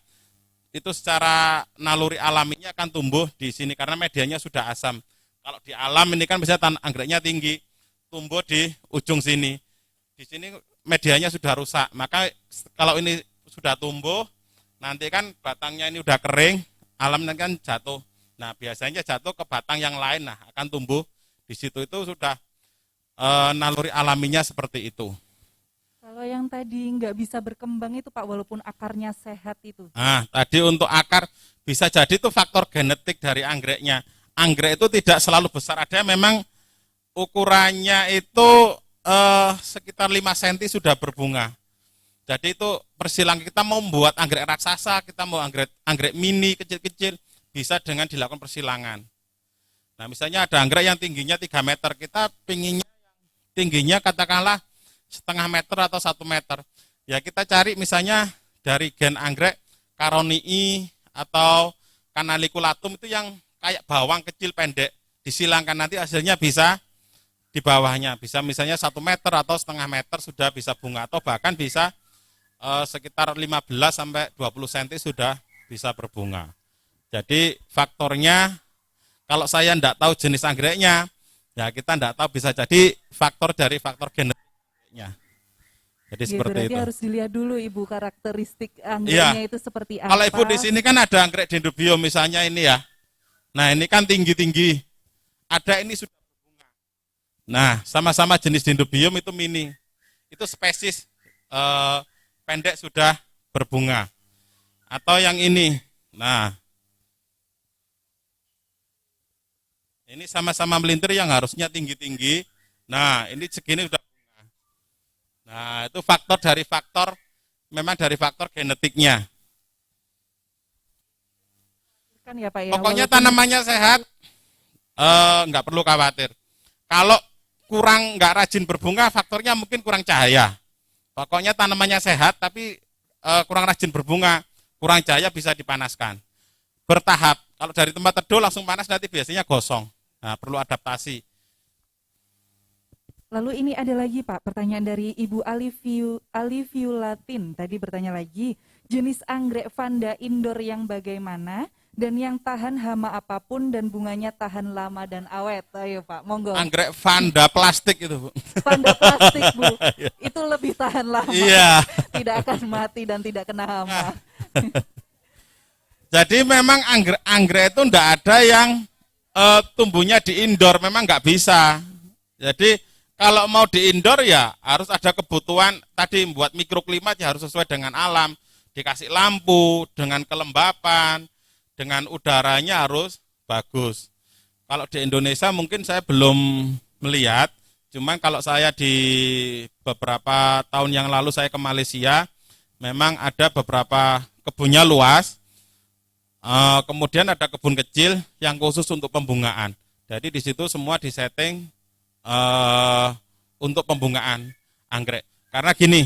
itu secara naluri alaminya akan tumbuh di sini karena medianya sudah asam. Kalau di alam ini kan bisa anggreknya tinggi, tumbuh di ujung sini. Di sini medianya sudah rusak. Maka kalau ini sudah tumbuh, nanti kan batangnya ini udah kering, alam nanti kan jatuh. Nah, biasanya jatuh ke batang yang lain, nah akan tumbuh di situ. Itu sudah naluri alaminya seperti itu. Kalau yang tadi nggak bisa berkembang itu Pak, walaupun akarnya sehat itu. Nah, tadi untuk akar bisa jadi itu faktor genetik dari anggreknya. Anggrek itu tidak selalu besar, ada memang ukurannya itu sekitar 5 cm sudah berbunga. Jadi itu persilangan, kita mau membuat anggrek raksasa, kita mau anggrek mini kecil-kecil, bisa dengan dilakukan persilangan. Nah, misalnya ada anggrek yang tingginya 3 meter, kita pinginnya tingginya katakanlah setengah meter atau 1 meter. Ya kita cari misalnya dari gen anggrek Caronii atau Canaliculatum itu yang kayak bawang kecil pendek, disilangkan, nanti hasilnya bisa di bawahnya, bisa misalnya 1 meter atau setengah meter sudah bisa bunga, atau bahkan bisa sekitar 15 sampai 20 cm sudah bisa berbunga. Jadi faktornya, kalau saya tidak tahu jenis anggreknya, ya kita tidak tahu, bisa jadi faktor dari faktor genetiknya. Jadi Ya, seperti berarti itu. harus dilihat dulu Ibu karakteristik anggreknya itu seperti apa. Kalau Ibu di sini kan ada anggrek dendrobium misalnya ini ya. Nah, ini kan tinggi-tinggi. Ada ini sudah berbunga. Nah, sama-sama jenis dendrobium itu mini. Itu spesies pendek sudah berbunga. Atau yang ini. Nah, ini sama-sama melintir yang harusnya tinggi-tinggi. Nah, ini segini sudah bunga. Nah, itu faktor dari faktor, memang dari faktor genetiknya. Kan ya Pak ya. Pokoknya walaupun- tanamannya sehat, nggak perlu khawatir. Kalau kurang nggak rajin berbunga, faktornya mungkin kurang cahaya. Pokoknya tanamannya sehat, tapi kurang rajin berbunga, kurang cahaya, bisa dipanaskan. Bertahap. Kalau dari tempat teduh langsung panas nanti biasanya gosong. Nah, perlu adaptasi. Lalu ini ada lagi Pak, pertanyaan dari Ibu Aliviulatin. Tadi bertanya lagi, jenis anggrek vanda indoor yang bagaimana dan yang tahan hama apapun dan bunganya tahan lama dan awet. Ayo Pak, monggo. Anggrek vanda plastik itu, Bu. Vanda plastik Bu, itu lebih tahan lama. Iya. Tidak akan mati dan tidak kena hama. Jadi memang anggrek itu enggak ada yang tumbuhnya di indoor, memang nggak bisa. Jadi kalau mau di indoor ya harus ada kebutuhan tadi, buat mikroklimat ya harus sesuai dengan alam, dikasih lampu, dengan kelembapan, dengan udaranya harus bagus. Kalau di Indonesia mungkin saya belum melihat, cuman kalau saya di beberapa tahun yang lalu saya ke Malaysia, memang ada beberapa kebunnya luas. Kemudian ada kebun kecil yang khusus untuk pembungaan. Jadi di situ semua disetting untuk pembungaan anggrek. Karena gini,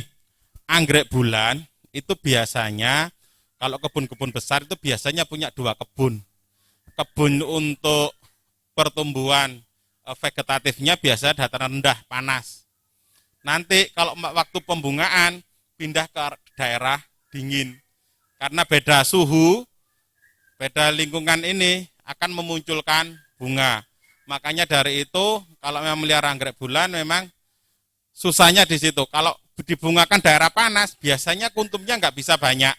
anggrek bulan itu biasanya kalau kebun-kebun besar itu biasanya punya 2 kebun. Kebun untuk pertumbuhan vegetatifnya biasa dataran rendah, panas. Nanti kalau waktu pembungaan pindah ke daerah dingin. Karena beda suhu, beda lingkungan ini akan memunculkan bunga. Makanya dari itu kalau memang melihara anggrek bulan memang susahnya di situ. Kalau dibungakan daerah panas biasanya kuntumnya nggak bisa banyak.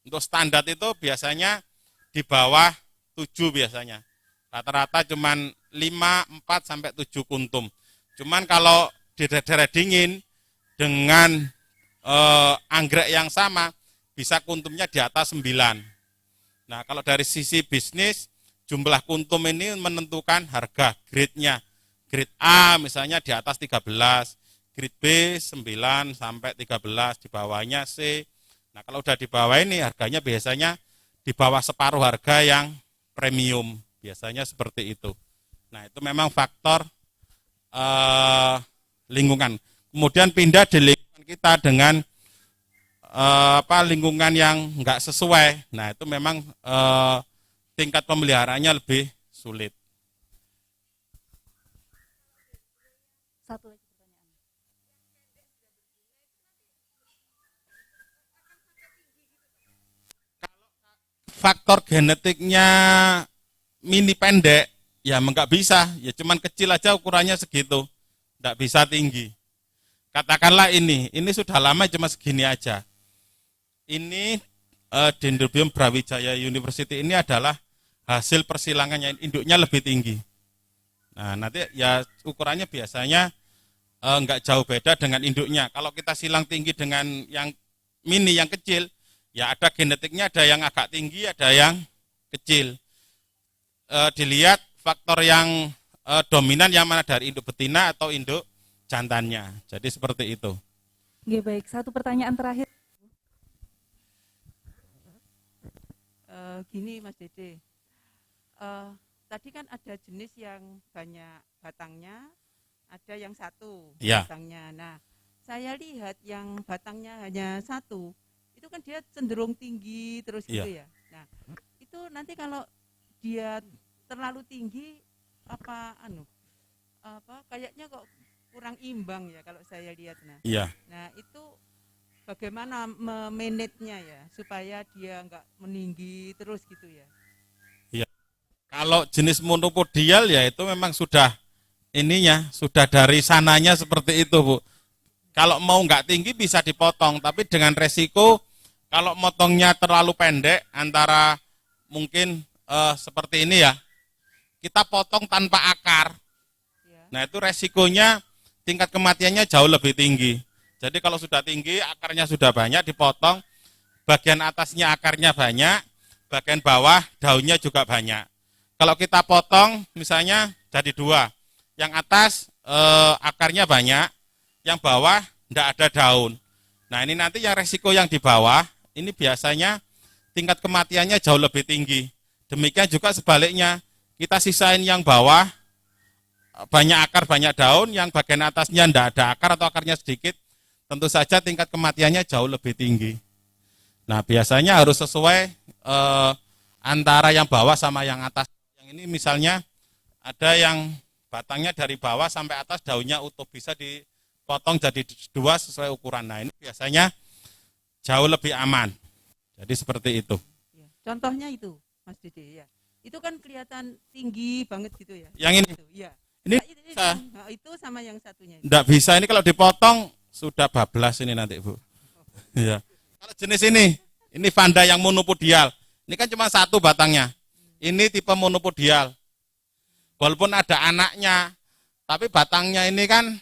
Untuk standar itu biasanya di bawah 7 biasanya. Rata-rata cuman 5, 4 sampai 7 kuntum. Cuman kalau di daerah dingin dengan anggrek yang sama bisa kuntumnya di atas 9. Nah, kalau dari sisi bisnis, jumlah kuntum ini menentukan harga grade-nya. Grade A misalnya di atas 13, grade B 9 sampai 13, di bawahnya C. Nah, kalau udah di bawah ini harganya biasanya di bawah separuh harga yang premium, biasanya seperti itu. Nah, itu memang faktor lingkungan. Kemudian pindah di lingkungan kita dengan lingkungan yang enggak sesuai. Nah, itu memang tingkat pemeliharaannya lebih sulit. Satu lagi pertanyaan. Faktor genetiknya mini pendek, ya enggak bisa, ya cuman kecil aja ukurannya segitu, enggak bisa tinggi. katakanlah ini sudah lama cuma segini aja. Ini Dendrobium Brawijaya University ini adalah hasil persilangannya, induknya lebih tinggi. Nah, nanti ya ukurannya biasanya nggak jauh beda dengan induknya. Kalau kita silang tinggi dengan yang mini, yang kecil, ya ada genetiknya, ada yang agak tinggi, ada yang kecil. Dilihat faktor yang dominan yang mana dari induk betina atau induk jantannya. Jadi seperti itu. Oke, baik. Satu pertanyaan terakhir. Gini Mas Dede, tadi kan ada jenis yang banyak batangnya, ada yang satu Ya. batangnya. Nah, saya lihat yang batangnya hanya satu, itu kan dia cenderung tinggi terus gitu ya. Nah, itu nanti kalau dia terlalu tinggi kayaknya kok kurang imbang ya kalau saya lihat. Iya. Nah itu bagaimana memanage-nya ya supaya dia nggak meninggi terus gitu ya. Iya. Kalau jenis monopodial ya itu memang sudah dari sananya seperti itu, Bu. Kalau mau nggak tinggi bisa dipotong, tapi dengan resiko kalau motongnya terlalu pendek, antara mungkin seperti ini ya, kita potong tanpa akar. Nah itu resikonya tingkat kematiannya jauh lebih tinggi. Jadi kalau sudah tinggi, akarnya sudah banyak, dipotong, bagian atasnya akarnya banyak, bagian bawah daunnya juga banyak. Kalau kita potong misalnya jadi dua, yang atas akarnya banyak, yang bawah tidak ada daun. Nah ini nanti yang resiko yang di bawah, ini biasanya tingkat kematiannya jauh lebih tinggi. Demikian juga sebaliknya, kita sisain yang bawah, banyak akar, banyak daun, yang bagian atasnya tidak ada akar atau akarnya sedikit, tentu saja tingkat kematiannya jauh lebih tinggi. Nah biasanya harus sesuai antara yang bawah sama yang atas. Yang ini misalnya ada yang batangnya dari bawah sampai atas daunnya utuh, bisa dipotong jadi dua sesuai ukuran. Nah ini biasanya jauh lebih aman. Jadi seperti itu. Contohnya itu Mas Dede ya. Itu kan kelihatan tinggi banget gitu ya. Yang ini? Iya. Ini Nah, bisa. itu sama yang satunya. Tidak bisa, ini kalau dipotong sudah bablas ini nanti, Bu. Ya. Kalau jenis ini Vanda yang monopodial. Ini kan cuma satu batangnya. Ini tipe monopodial. Walaupun ada anaknya, tapi batangnya ini kan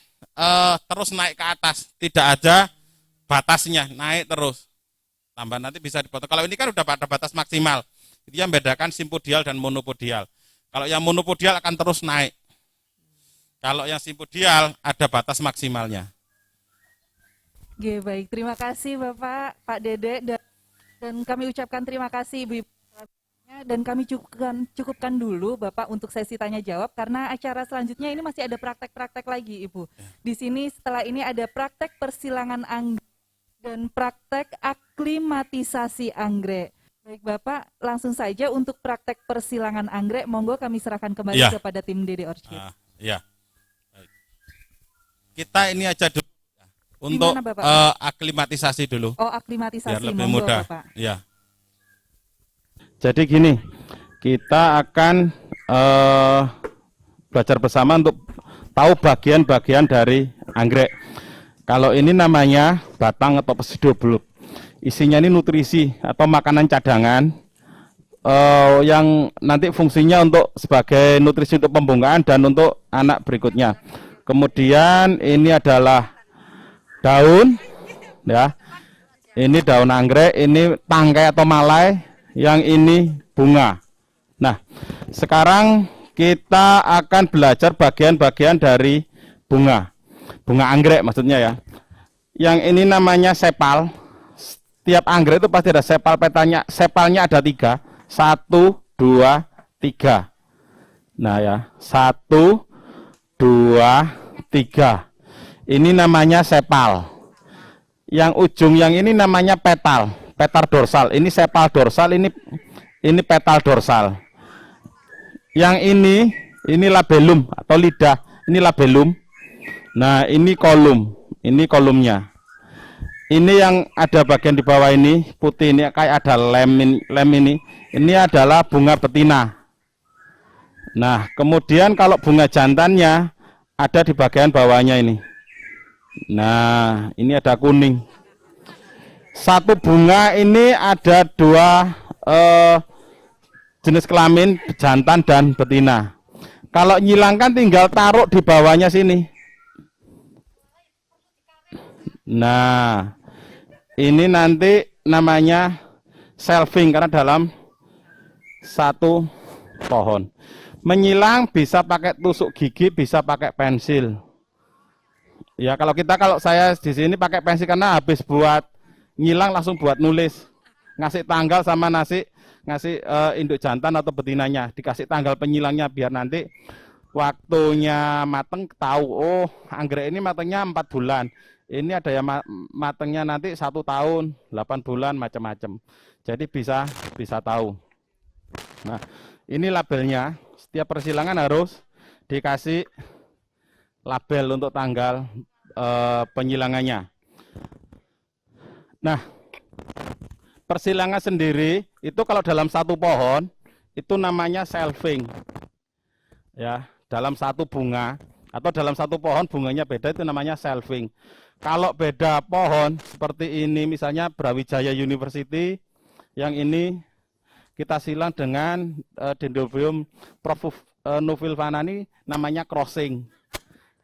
terus naik ke atas. Tidak ada batasnya, naik terus. Tambah nanti bisa dipotong. Kalau ini kan udah pada batas maksimal. Itu yang membedakan simpodial dan monopodial. Kalau yang monopodial akan terus naik. Kalau yang simpodial ada batas maksimalnya. Oke, baik. Terima kasih Bapak, Pak Dede, dan kami ucapkan terima kasih Ibu. Dan kami cukupkan dulu Bapak untuk sesi tanya jawab, karena acara selanjutnya ini masih ada praktek-praktek lagi Ibu. Di sini setelah ini ada praktek persilangan anggrek dan praktek aklimatisasi anggrek. Baik Bapak, langsung saja untuk praktek persilangan anggrek, monggo kami serahkan kembali kepada tim Dede Orchid. Iya. Kita ini aja dulu untuk aklimatisasi dulu. Oh, aklimatisasi, biar lebih monggo mudah. Bapak. Ya. Jadi gini, kita akan belajar bersama untuk tahu bagian-bagian dari anggrek. Kalau ini namanya batang atau pseudobulb. Isinya ini nutrisi atau makanan cadangan yang nanti fungsinya untuk sebagai nutrisi untuk pembungkaan dan untuk anak berikutnya. Kemudian ini adalah daun, ya. Ini daun anggrek, ini tangkai atau malai, yang ini bunga. Nah, sekarang kita akan belajar bagian-bagian dari bunga anggrek maksudnya ya. Yang ini namanya sepal. Setiap anggrek itu pasti ada sepal petanya. Sepalnya ada 3, 1, 2, 3. Nah ya, 1, 2, 3. Ini namanya sepal. Yang ujung yang ini namanya petal dorsal. Ini sepal dorsal, ini petal dorsal. Yang ini labellum atau lidah. Ini labellum. Nah, ini kolum. Ini kolumnya. Ini yang ada bagian di bawah ini putih, ini kayak ada lem ini. Ini adalah bunga betina. Nah, kemudian kalau bunga jantannya ada di bagian bawahnya ini. Nah, ini ada kuning. Satu bunga ini ada dua jenis kelamin, jantan dan betina. Kalau nyilangkan tinggal taruh di bawahnya sini. Nah, ini nanti namanya shelving karena dalam satu pohon. Menyilang bisa pakai tusuk gigi, bisa pakai pensil. Ya kalau saya di sini pakai pensil karena habis buat nyilang langsung buat nulis, ngasih tanggal sama ngasih induk jantan atau betinanya, dikasih tanggal penyilangnya biar nanti waktunya mateng tahu, oh anggrek ini matengnya 4 bulan, ini ada yang matengnya nanti 1 tahun, 8 bulan, macam-macam. Jadi bisa tahu. Nah, ini labelnya. Setiap persilangan harus dikasih label untuk tanggal penyilangannya. Nah, persilangan sendiri itu kalau dalam satu pohon itu namanya shelving. Ya, dalam satu bunga atau dalam satu pohon bunganya beda itu namanya shelving. Kalau beda pohon seperti ini misalnya Brawijaya University, yang ini kita silang dengan Dendrobium nuvilvanani namanya crossing.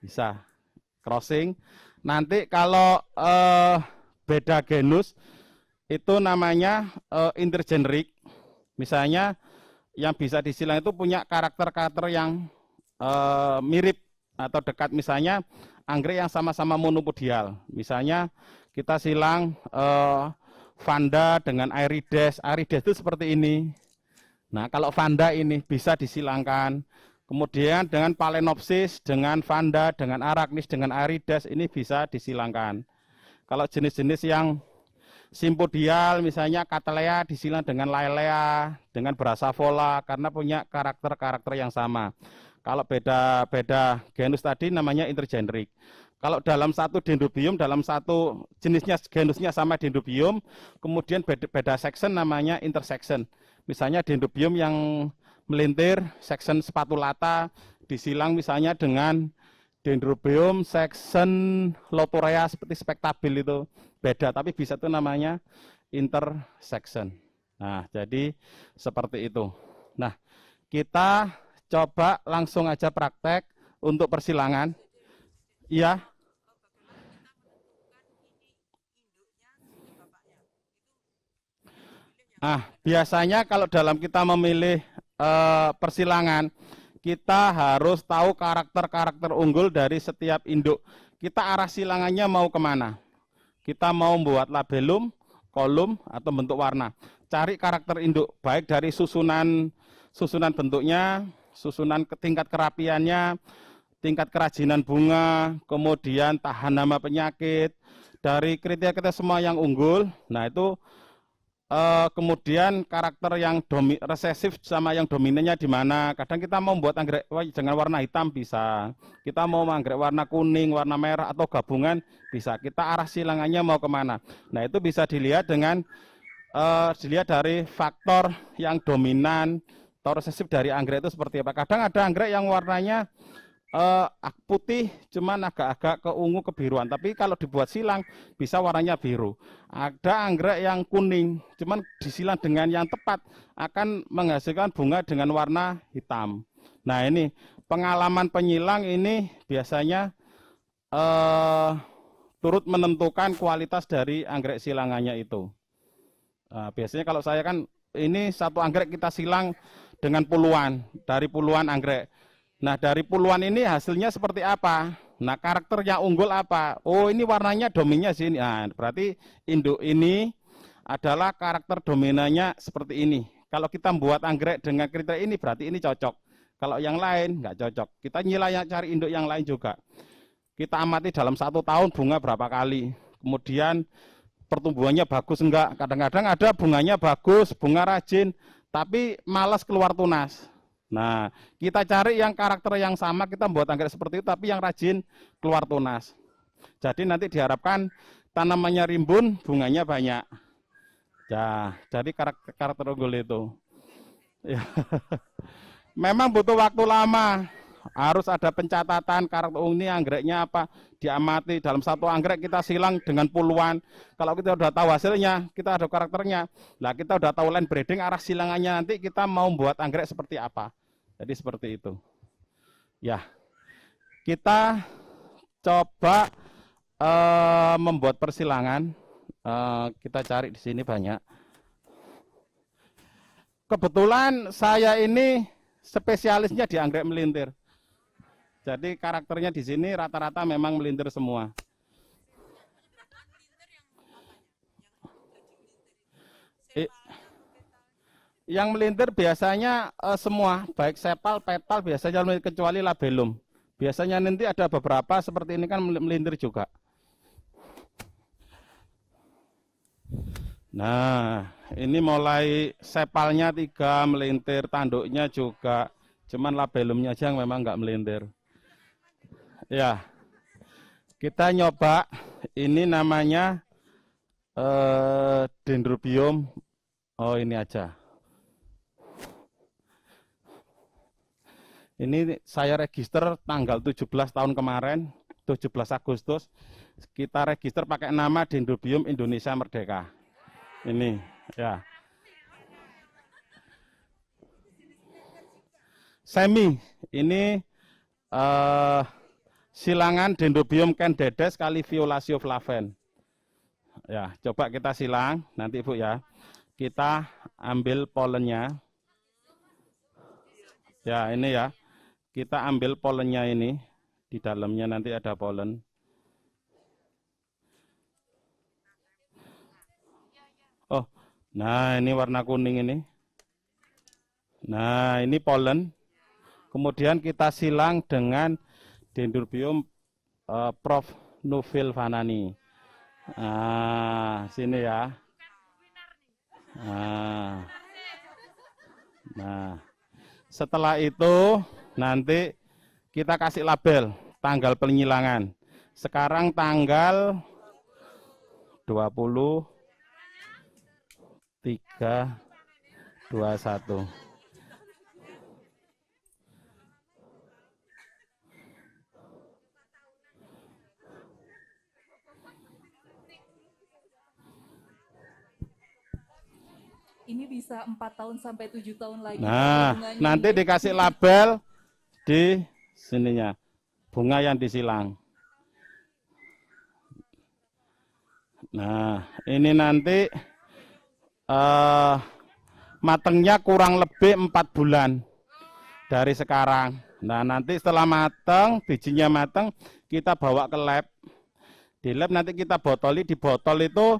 Bisa crossing. Nanti kalau beda genus itu namanya intergeneric. Misalnya yang bisa disilang itu punya karakter-karakter yang mirip atau dekat. Misalnya anggrek yang sama-sama monopodial. Misalnya kita silang Vanda dengan Aerides. Aerides itu seperti ini. Nah, kalau Vanda ini bisa disilangkan. Kemudian dengan Phalaenopsis, dengan Vanda, dengan Arachnis, dengan Aerides ini bisa disilangkan. Kalau jenis-jenis yang simpodial, misalnya Cattleya disilang dengan Laelea, dengan Brassavola, karena punya karakter-karakter yang sama. Kalau beda genus tadi namanya intergeneric. Kalau dalam satu dendrobium, dalam satu jenisnya genusnya sama dendrobium, kemudian beda section namanya intersection. Misalnya dendrobium yang melintir, section spatulata, disilang misalnya dengan dendrobium section lotorea seperti spektabil itu beda, tapi bisa itu namanya intersection. Nah, jadi seperti itu. Nah, kita coba langsung aja praktek untuk persilangan. Iya. Biasanya kalau dalam kita memilih persilangan, kita harus tahu karakter-karakter unggul dari setiap induk. Kita arah silangannya mau kemana? Kita mau membuat labellum, kolom, atau bentuk warna. Cari karakter induk, baik dari susunan bentuknya, susunan tingkat kerapiannya, tingkat kerajinan bunga, kemudian tahan hama penyakit, dari kriteria-kriteria semua yang unggul. Nah itu kemudian karakter yang resesif sama yang dominannya di mana. Kadang kita mau membuat anggrek dengan warna hitam bisa, kita mau anggrek warna kuning, warna merah atau gabungan bisa. Kita arah silangannya mau kemana. Nah itu bisa dilihat dengan dilihat dari faktor yang dominan atau resesif dari anggrek itu seperti apa. Kadang ada anggrek yang warnanya putih cuman agak-agak ke ungu kebiruan, tapi kalau dibuat silang bisa warnanya biru. Ada anggrek yang kuning cuman disilang dengan yang tepat akan menghasilkan bunga dengan warna hitam. Nah ini pengalaman penyilang ini biasanya turut menentukan kualitas dari anggrek silangannya itu. Biasanya kalau saya kan ini satu anggrek kita silang dengan dari puluhan anggrek. Nah dari puluhan ini hasilnya seperti apa? Nah karakter yang unggul apa? Oh ini warnanya dominnya sini. Nah, berarti induk ini adalah karakter dominannya seperti ini. Kalau kita membuat anggrek dengan kriteria ini berarti ini cocok. Kalau yang lain nggak cocok. Kita nilai cari induk yang lain juga. Kita amati dalam 1 tahun bunga berapa kali. Kemudian pertumbuhannya bagus enggak. Kadang-kadang ada bunganya bagus, bunga rajin, tapi malas keluar tunas. Nah, kita cari yang karakter yang sama, kita buat anggrek seperti itu, tapi yang rajin keluar tunas. Jadi nanti diharapkan tanamannya rimbun, bunganya banyak. Ya, jadi karakter unggul itu. Ya. Memang butuh waktu lama. harus ada pencatatan karakter ini anggreknya apa, diamati dalam satu anggrek kita silang dengan puluhan. Kalau kita udah tahu hasilnya, kita ada karakternya, lah kita udah tahu line breeding arah silangannya, nanti kita mau buat anggrek seperti apa. Jadi seperti itu. Ya, kita coba membuat persilangan. Kita cari di sini banyak. Kebetulan saya ini spesialisnya di anggrek melintir. Jadi karakternya di sini rata-rata memang melintir semua. Yang melintir biasanya semua, baik sepal, petal, biasanya kecuali labellum. Biasanya nanti ada beberapa seperti ini kan melintir juga. Nah, ini mulai sepalnya 3 melintir, tanduknya juga, cuman labellumnya aja yang memang nggak melintir. Ya, kita nyoba, ini namanya Dendrobium. Oh, ini aja. Ini saya register tanggal 17 tahun kemarin, 17 Agustus. Kita register pakai nama Dendrobium Indonesia Merdeka. Ini, ya. Semi, ini silangan Dendrobium candedes kali Violatio flaven. Ya, coba kita silang, nanti Bu ya. Kita ambil polennya. Ya, ini ya. Kita ambil polennya ini. Di dalamnya nanti ada polen. Oh, nah ini warna kuning ini. Nah, ini polen. Kemudian kita silang dengan Dendrobium Prof. Nufil Vanani. Nah, sini ya. Nah, setelah itu nanti kita kasih label tanggal penyilangan. Sekarang tanggal 23/21. Ini bisa 4 tahun sampai 7 tahun lagi. Nah, nanti dikasih label di sininya, bunga yang disilang. Nah, ini nanti matengnya kurang lebih 4 bulan dari sekarang. Nah, nanti setelah mateng, bijinya mateng, kita bawa ke lab. Di lab nanti kita botoli, di botol itu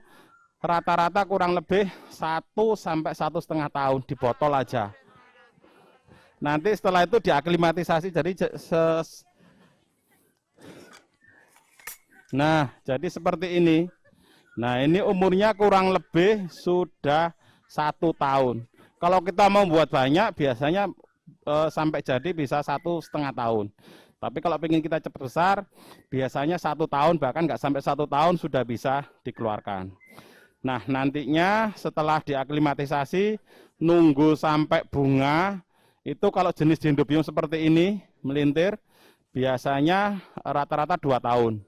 rata-rata kurang lebih 1 sampai 1,5 tahun di botol aja. Nanti setelah itu diaklimatisasi, jadi nah, jadi seperti ini. Nah, ini umurnya kurang lebih sudah 1 tahun. Kalau kita mau buat banyak, biasanya sampai jadi bisa 1,5 tahun. Tapi kalau ingin kita cepat besar, biasanya 1 tahun, bahkan nggak sampai 1 tahun sudah bisa dikeluarkan. Nah, nantinya setelah diaklimatisasi, nunggu sampai bunga, itu kalau jenis Dendrobium seperti ini, melintir, biasanya rata-rata 2 tahun.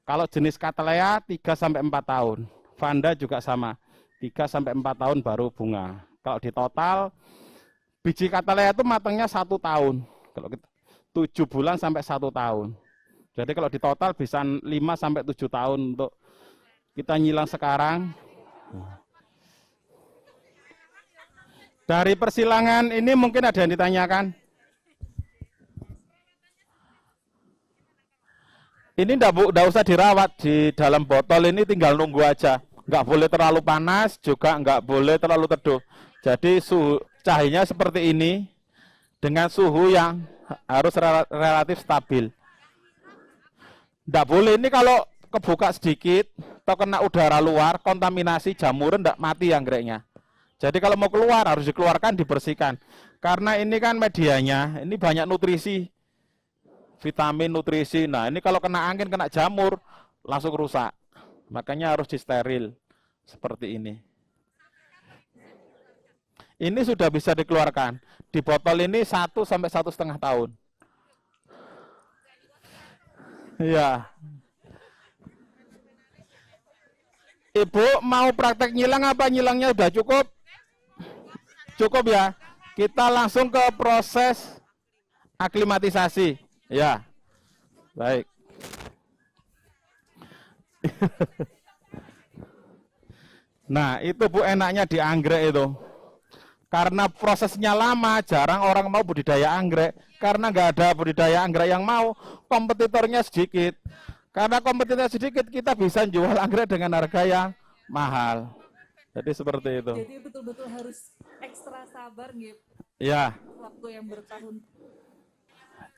Kalau jenis Cattleya 3-4 tahun. Vanda juga sama, 3-4 tahun baru bunga. Kalau di total, biji Cattleya itu matangnya 1 tahun. Kalau kita 7 bulan sampai 1 tahun. Jadi kalau di total bisa 5-7 tahun untuk kita nyilang sekarang. Dari persilangan ini mungkin ada yang ditanyakan. Ini enggak usah dirawat, di dalam botol ini tinggal nunggu aja. Enggak boleh terlalu panas, juga enggak boleh terlalu teduh. Jadi suhu cahayanya seperti ini dengan suhu yang harus relatif stabil. Enggak boleh ini kalau kebuka sedikit atau kena udara luar, kontaminasi jamur enggak mati anggreknya. Jadi kalau mau keluar harus dikeluarkan, dibersihkan. Karena ini kan medianya, ini banyak nutrisi, vitamin, nutrisi. Nah, ini kalau kena angin, kena jamur, langsung rusak. Makanya harus disteril seperti ini. Ini sudah bisa dikeluarkan. Di botol ini 1 sampai 1,5 tahun. Ya. Ibu mau praktek nyilang apa nyilangnya udah cukup? Cukup ya. Kita langsung ke proses aklimatisasi. Ya. Baik. Nah, itu Bu enaknya di anggrek itu. Karena prosesnya lama, jarang orang mau budidaya anggrek. Karena nggak ada budidaya anggrek yang mau, kompetitornya sedikit. Karena kompetitornya sedikit, kita bisa jual anggrek dengan harga yang mahal. Jadi seperti itu. Jadi betul-betul harus ekstra sabar nih, Ya, waktu yang bertahun.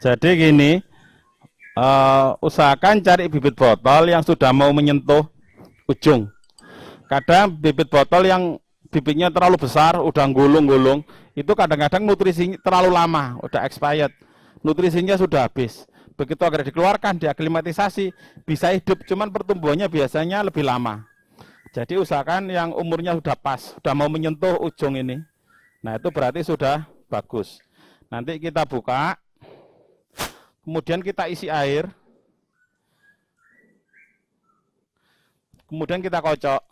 jadi gini, usahakan cari bibit botol yang sudah mau menyentuh ujung. Kadang bibit botol yang bibitnya terlalu besar, udah gulung-gulung, itu kadang-kadang nutrisinya terlalu lama, udah expired. Nutrisinya sudah habis. Begitu agar dikeluarkan, diaklimatisasi, bisa hidup, cuman pertumbuhannya biasanya lebih lama. Jadi usahakan yang umurnya sudah pas, sudah mau menyentuh ujung ini. Nah, itu berarti sudah bagus. Nanti kita buka, kemudian kita isi air, kemudian kita kocok.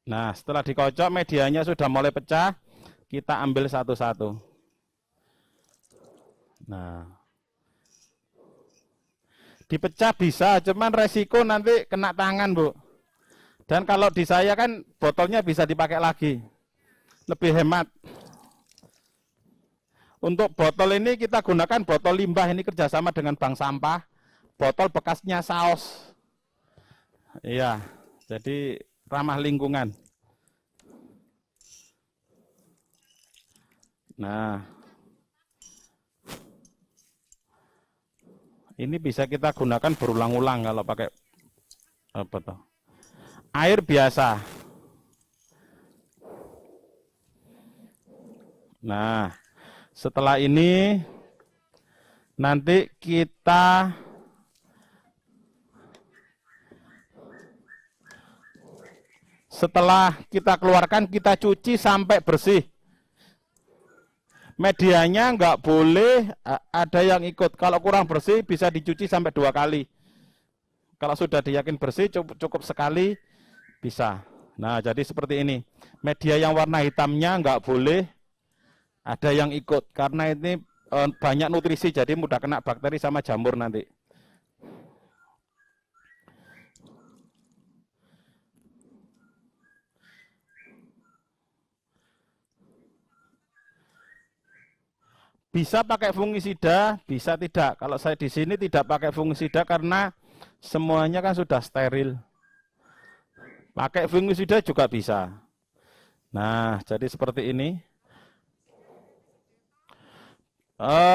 Nah, setelah dikocok, medianya sudah mulai pecah, kita ambil satu-satu. Nah, dipecah bisa, cuman resiko nanti kena tangan, Bu. Dan kalau di saya kan botolnya bisa dipakai lagi, lebih hemat. Untuk botol ini kita gunakan botol limbah, ini kerjasama dengan bank sampah, botol bekasnya saus. Iya, jadi ramah lingkungan. Nah, ini bisa kita gunakan berulang-ulang kalau pakai apa tuh? Air biasa. Nah, setelah ini nanti kita setelah kita keluarkan, kita cuci sampai bersih. Medianya nggak boleh ada yang ikut. Kalau kurang bersih bisa dicuci sampai 2 kali. Kalau sudah diyakin bersih cukup sekali bisa. Nah, jadi seperti ini. Media yang warna hitamnya nggak boleh ada yang ikut karena ini banyak nutrisi, jadi mudah kena bakteri sama jamur nanti. Bisa pakai fungisida, bisa tidak. Kalau saya di sini tidak pakai fungisida karena semuanya kan sudah steril. Pakai fungisida juga bisa. Nah, jadi seperti ini.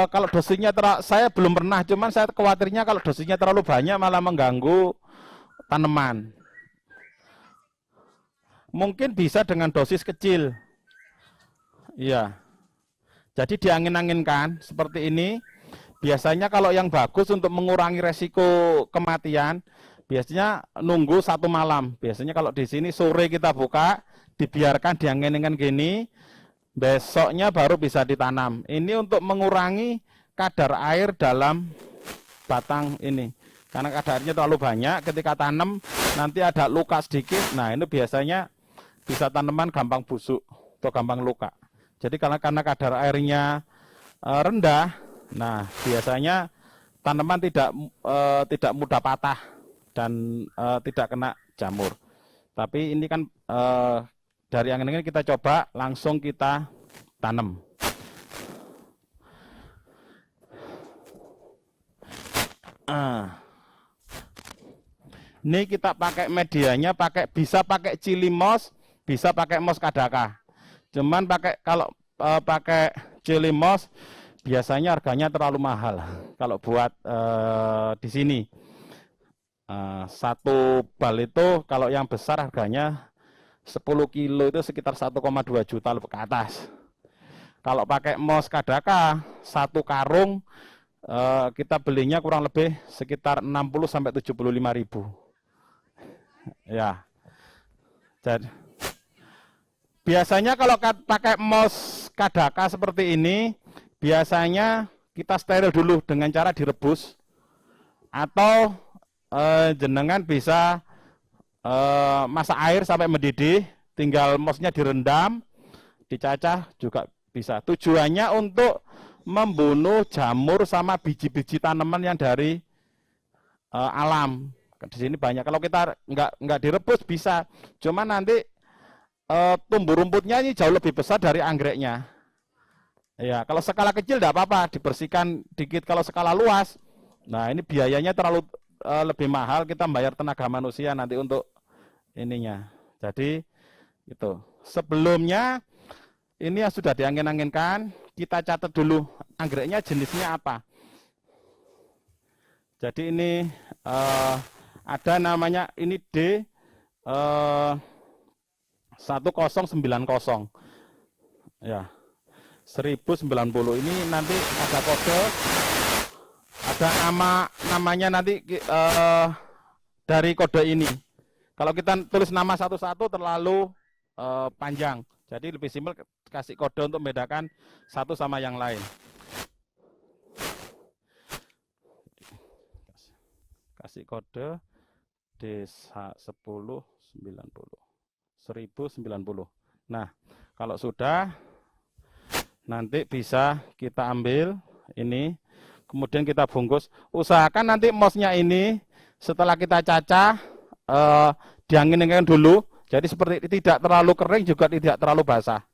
Kalau dosisnya saya belum pernah, cuman saya khawatirnya kalau dosisnya terlalu banyak malah mengganggu tanaman. Mungkin bisa dengan dosis kecil. Iya. Jadi diangin-anginkan seperti ini. Biasanya kalau yang bagus untuk mengurangi resiko kematian, biasanya nunggu 1 malam. Biasanya kalau di sini sore kita buka, dibiarkan diangin-anginkan gini, besoknya baru bisa ditanam. Ini untuk mengurangi kadar air dalam batang ini. Karena kadar airnya terlalu banyak, ketika tanam nanti ada luka sedikit. Nah, ini biasanya bisa tanaman gampang busuk atau gampang luka. Jadi karena kadar airnya rendah, nah biasanya tanaman tidak mudah patah dan tidak kena jamur. Tapi ini kan dari angin ini kita coba langsung kita tanam. Ini kita pakai medianya, bisa pakai cili moss, bisa pakai moss kadaka. Cuman kalau pakai cili moss biasanya harganya terlalu mahal. Kalau buat di sini 1 bal itu kalau yang besar harganya 10 kilo itu sekitar 1,2 juta lebih ke atas. Kalau pakai moss kadaka 1 karung kita belinya kurang lebih sekitar 60 sampai 75 ribu. Ya. Jadi biasanya kalau pakai moss kadaka seperti ini, biasanya kita steril dulu dengan cara direbus, atau jenengan bisa masak air sampai mendidih, tinggal mosnya direndam, dicacah juga bisa. Tujuannya untuk membunuh jamur sama biji-biji tanaman yang dari alam. Di sini banyak. Kalau kita nggak direbus bisa, cuma nanti tumbuh rumputnya ini jauh lebih besar dari anggreknya. Ya, kalau skala kecil tidak apa-apa, dibersihkan dikit. Kalau skala luas, nah ini biayanya terlalu lebih mahal. Kita bayar tenaga manusia nanti untuk ininya. Jadi itu. Sebelumnya ini yang sudah diangin-anginkan, kita catat dulu anggreknya jenisnya apa. Jadi ini ada namanya ini D 1090 ya, 1090. Ini nanti ada kode, ada namanya nanti dari kode ini. Kalau kita tulis nama satu-satu terlalu panjang, jadi lebih simpel kasih kode untuk membedakan satu sama yang lain. Kasih kode D1090 1090. Nah, kalau sudah nanti bisa kita ambil ini, kemudian kita bungkus. Usahakan nanti mosnya ini setelah kita cacah diangin-anginkan dulu. Jadi seperti tidak terlalu kering juga tidak terlalu basah.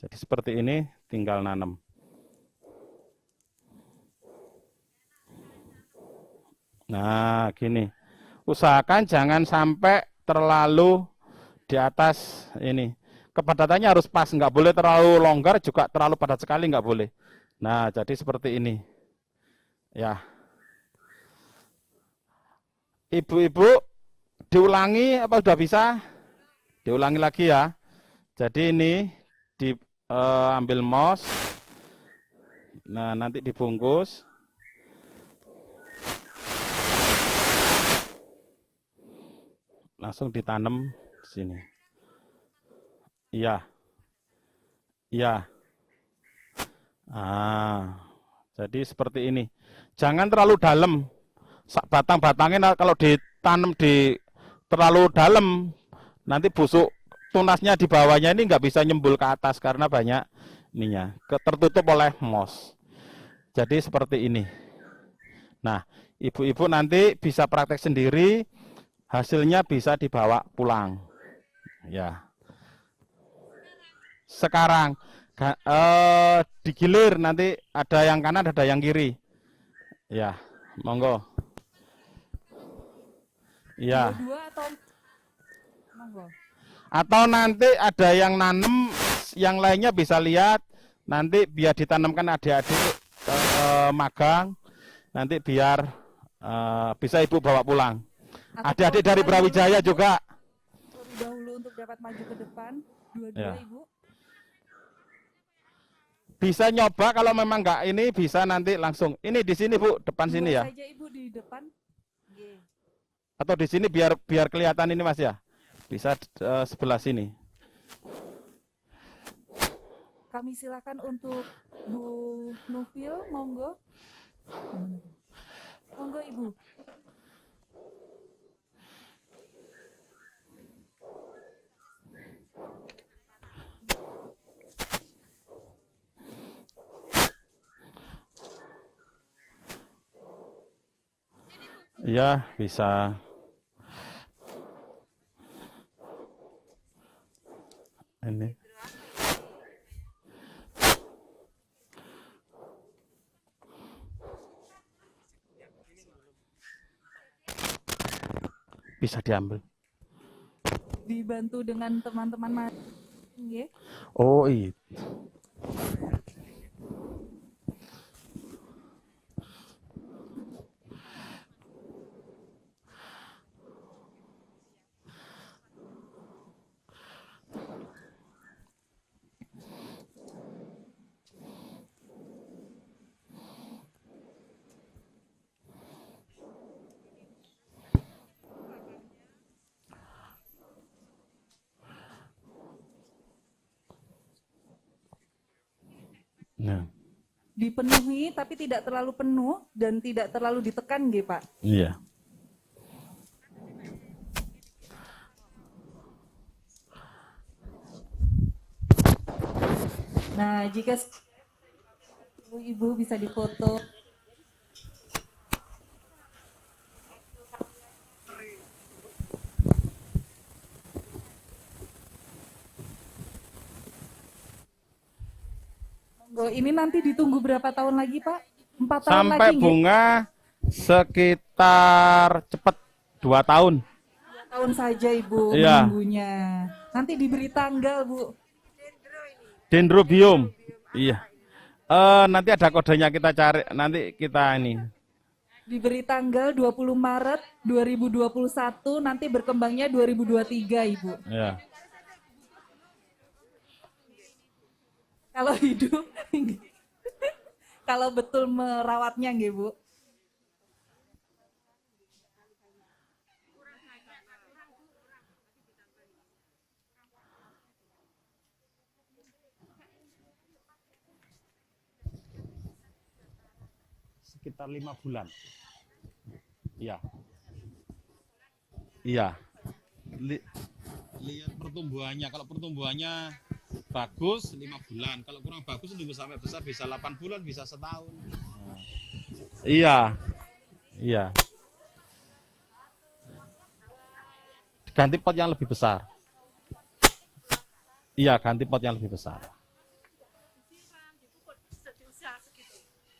Jadi seperti ini, tinggal nanam. Nah, gini. Usahakan jangan sampai terlalu di atas ini. Kepadatannya harus pas, nggak boleh terlalu longgar, juga terlalu padat sekali nggak boleh. Nah, jadi seperti ini. Ya. Ibu-ibu, diulangi apa sudah bisa? Diulangi lagi ya. Jadi ini diambil mos. Nah, nanti dibungkus. Langsung ditanam di sini. Iya. Iya. Jadi seperti ini. Jangan terlalu dalam. Batang-batangnya kalau ditanam di terlalu dalam, nanti busuk tunasnya di bawahnya ini nggak bisa nyembul ke atas karena banyak ininya, tertutup oleh mos. Jadi seperti ini. Nah, ibu-ibu nanti bisa praktek sendiri, hasilnya bisa dibawa pulang. Ya. Sekarang digilir, nanti ada yang kanan, ada yang kiri. Ya, monggo. Ya. Dua atau monggo. Atau nanti ada yang nanem, yang lainnya bisa lihat, nanti biar ditanamkan adik-adik magang, nanti biar bisa ibu bawa pulang. Adik-adik dari Brawijaya juga. Terlebih dahulu untuk dapat maju ke depan, dua-dua Ya. ibu. Bisa nyoba, kalau memang enggak ini bisa nanti langsung. Ini di sini Bu, depan Dua sini ya. saja ibu di depan. Nggih. Atau di sini biar kelihatan ini Mas ya. Bisa sebelah sini. Kami silakan untuk Bu Nufil, monggo. Monggo Ibu. Iya, bisa. Ini. Bisa diambil. Dibantu dengan teman-teman nggih. Oh, iya. Nah, Dipenuhi tapi tidak terlalu penuh dan tidak terlalu ditekan nggih, Pak. iya. Nah, jika ibu-ibu bisa difoto. Monggo, ini nanti ditunggu berapa tahun lagi, Pak? 4 tahun Sampai lagi nggih? bunga sekitar cepat 2 tahun. 2 tahun saja Ibu Iya. menunggunya. Nanti diberi tanggal, Bu. Dendrobium. Iya. Nanti ada kodenya kita cari, nanti kita ini. Diberi tanggal 20 Maret 2021, nanti berkembangnya 2023, Ibu. Ya. Kalau hidup, kalau betul merawatnya, nggih, Bu. Sekitar 5 bulan. Iya. Iya. Lihat pertumbuhannya. Kalau pertumbuhannya bagus 5 bulan. Kalau kurang bagus nunggu sampai besar bisa 8 bulan, bisa setahun. Nah. Iya. Iya. Ganti pot yang lebih besar. Iya, ganti pot yang lebih besar.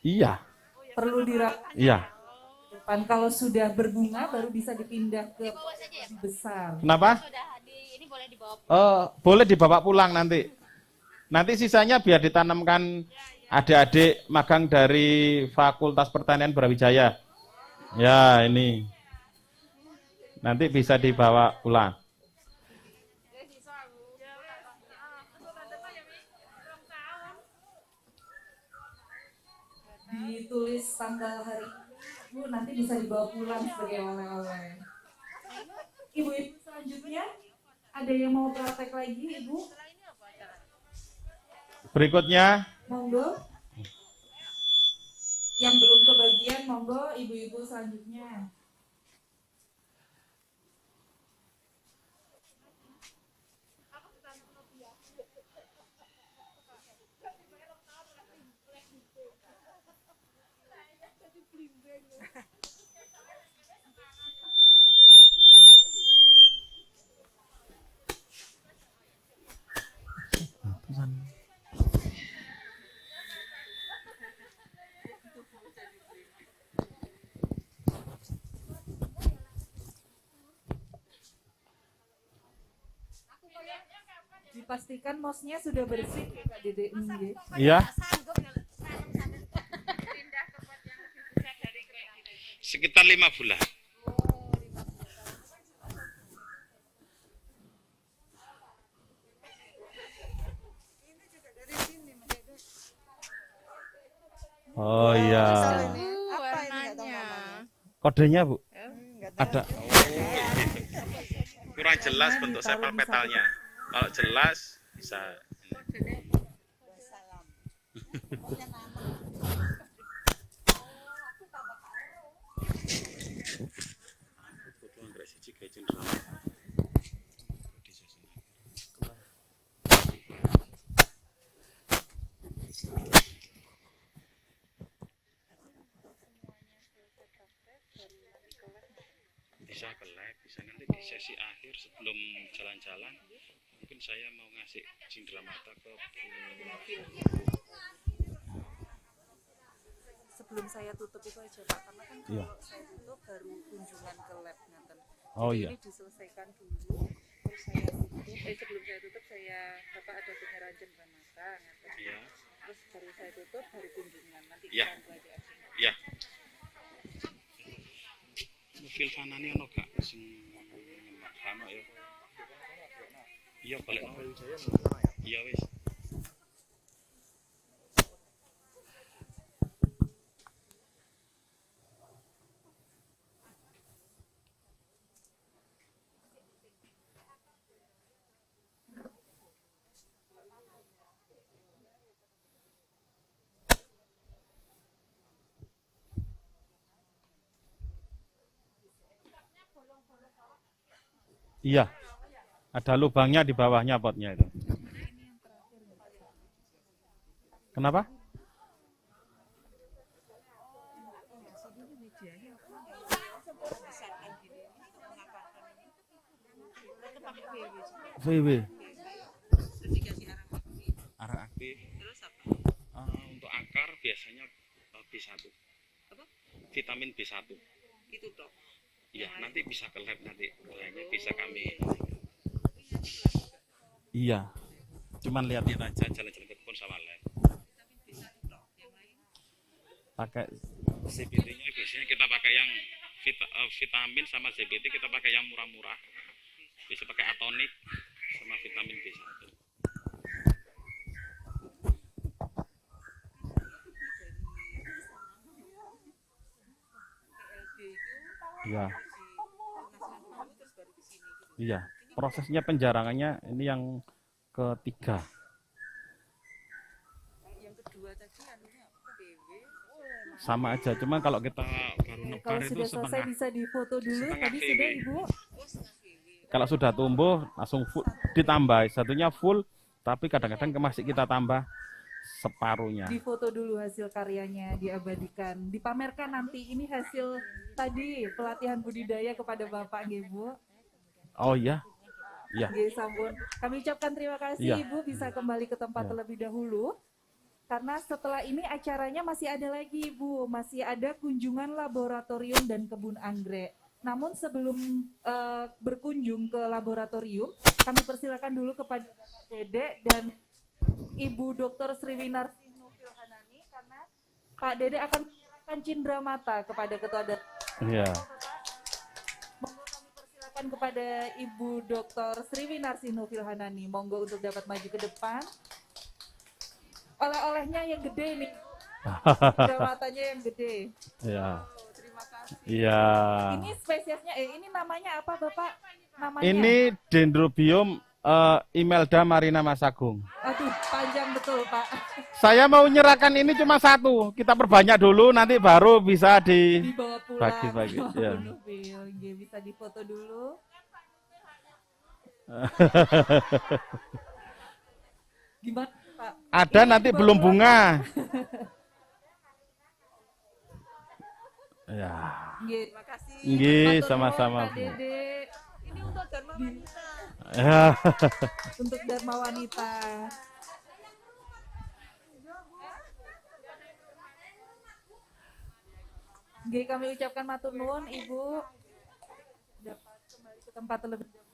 Iya. Perlu Iya. depan kalau sudah berbunga baru bisa dipindah ke lebih besar. Kenapa? Boleh dibawa pulang nanti. Nanti sisanya biar ditanamkan adik-adik magang dari Fakultas Pertanian Brawijaya. Ya, ini. Nanti bisa dibawa pulang. Ditulis tanggal hari Bu, nanti bisa dibawa pulang sebagai oleh-oleh. Ibu-ibu selanjutnya, ada yang mau praktek lagi, Ibu? Berikutnya, Monggo. Yang belum kebagian, monggo ibu-ibu selanjutnya. Dipastikan mosnya sudah bersih ya Kak Dede. iya. Sekitar 5 bulan. Oh iya. Apa ini nggak tahu namanya? Kodenya, Bu? Nggak tahu. Ada. Kurang jelas bentuk sepal petalnya. Kalau jelas bisa. Salam. Bisa ke lab, bisa nanti di sesi akhir sebelum jalan-jalan mungkin saya mau ngasih cindera mata ke Sebelum saya tutup itu aja Pak, karena kan kalau Iya. saya tutup baru kunjungan ke lab ngaten. Oh Jadi iya. ini diselesaikan dulu, terus saya tutup. Sebelum saya tutup Bapak ada penyerahan mata ngaten. Iya. Terus baru saya tutup, baru kunjungan. Nanti Iya. kita tunggu aja. Iya. Mobil kanane ono gak sing ono ya? Iya, balik. Iya wis. Iya, ada lubangnya di bawahnya potnya itu. Kenapa? VW. Arang aktif. Untuk akar biasanya B1. Vitamin B1. Itu toh. Iya, nanti bisa ke lab nanti. Kayaknya bisa kami. Iya. Cuman lihat-lihat aja jalan-jalan ke kebun sama lab. Pakai CBT-nya biasanya kita pakai yang vitamin sama CBT kita pakai yang murah-murah. Bisa pakai atonik sama vitamin B1. Iya. Iya, prosesnya penjarangannya ini yang ketiga. Yang kedua tadi anunya PW. Sama aja, cuma kalau kita baru Kalau nebar itu sudah selesai setengah. bisa difoto dulu. setengah Tadi VW. sudah Ibu. Kalau sudah tumbuh langsung full, ditambah satunya full, tapi kadang-kadang masih kita tambah separuhnya. Difoto dulu hasil karyanya, diabadikan, dipamerkan nanti. Ini hasil tadi pelatihan budidaya kepada Bapak nggih, Bu. Oh iya, iya. Nggih, sampun. Kami ucapkan terima kasih Iya. Ibu bisa kembali ke tempat Iya. terlebih dahulu. Karena setelah ini acaranya masih ada lagi Ibu, masih ada kunjungan laboratorium dan kebun anggrek. Namun sebelum berkunjung ke laboratorium, kami persilakan dulu kepada Dede dan Ibu Dr. Sriwinarsi Nufilhanani karena Pak Dede akan menyerahkan cindera mata kepada Ketua Dan. Iya. Monggo kami persilakan kepada Ibu Dr. Sriwinarsi Nufilhanani. Monggo untuk dapat maju ke depan. Oleh-olehnya yang gede nih. Cindera matanya yang gede. Iya. Terima kasih. Iya. Ini spesiesnya, ini namanya apa Bapak? Namanya? Ini Dendrobium Imelda Marina Masagung. Aduh, panjang betul Pak. Saya mau nyerahkan ini cuma satu. Kita perbanyak dulu, nanti baru bisa Dibawa pulang. bagi-bagi. Ya. Nggih, bisa difoto dulu. Gimana Pak? Ada Ini nanti dibawa belum pulang? bunga. Ya. Nggih. Terima kasih. Nggih, Matur nuwun, sama-sama. Pak Dede. Ini untuk Dharma Wanita. Ya. Untuk Dharma Wanita. Nggih, kami ucapkan matur nuwun Ibu. Dapat kembali ke tempat terlebih dahulu.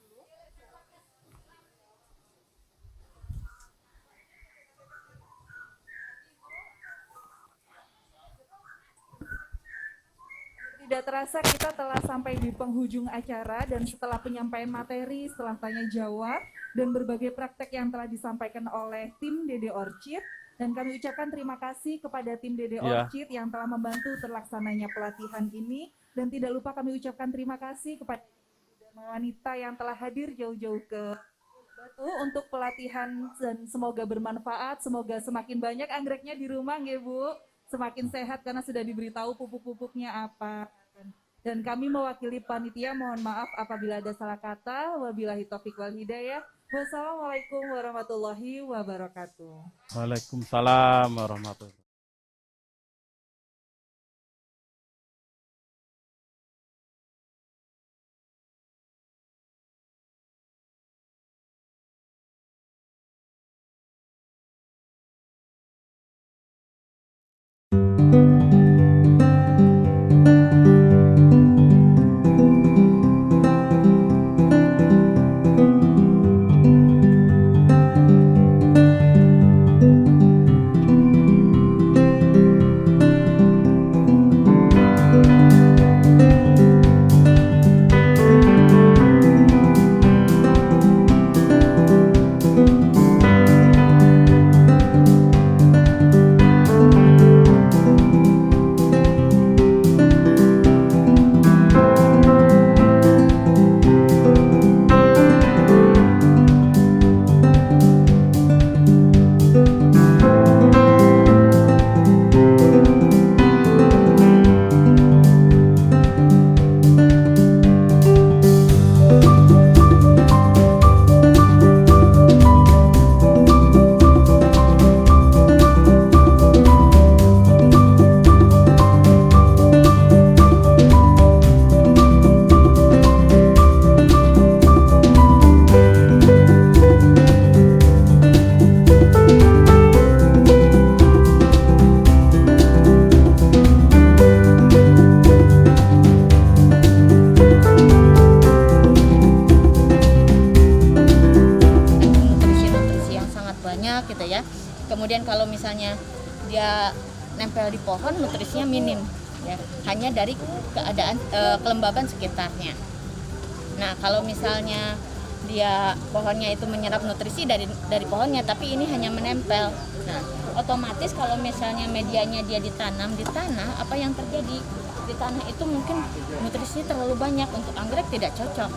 Tidak terasa kita telah sampai di penghujung acara dan setelah penyampaian materi, setelah tanya jawab dan berbagai praktek yang telah disampaikan oleh tim Dede Orchid, dan kami ucapkan terima kasih kepada tim Dede Iya. Orchid yang telah membantu terlaksananya pelatihan ini, dan tidak lupa kami ucapkan terima kasih kepada Dharma Wanita yang telah hadir jauh-jauh ke Batu untuk pelatihan dan semoga bermanfaat, semoga semakin banyak anggreknya di rumah nggih Bu, semakin sehat karena sudah diberitahu pupuk-pupuknya apa. Dan kami mewakili panitia mohon maaf apabila ada salah kata. Wabillahi taufik wal hidayah. Wassalamualaikum warahmatullahi wabarakatuh. Waalaikumsalam warahmatullahi. Kemudian kalau misalnya dia nempel di pohon, nutrisinya minim, ya, hanya dari keadaan kelembaban sekitarnya. Nah, kalau misalnya dia pohonnya itu menyerap nutrisi dari pohonnya, tapi ini hanya menempel. Nah, otomatis kalau misalnya medianya dia ditanam di tanah, apa yang terjadi? Di tanah itu mungkin nutrisinya terlalu banyak, untuk anggrek tidak cocok.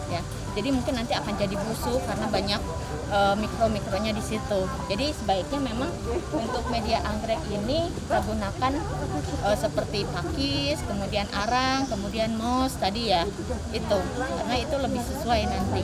Ya, jadi mungkin nanti akan jadi busuk karena banyak mikro-mikronya di situ. Jadi sebaiknya memang untuk media anggrek ini kita gunakan seperti pakis, kemudian arang, kemudian mos tadi ya, itu karena itu lebih sesuai nanti.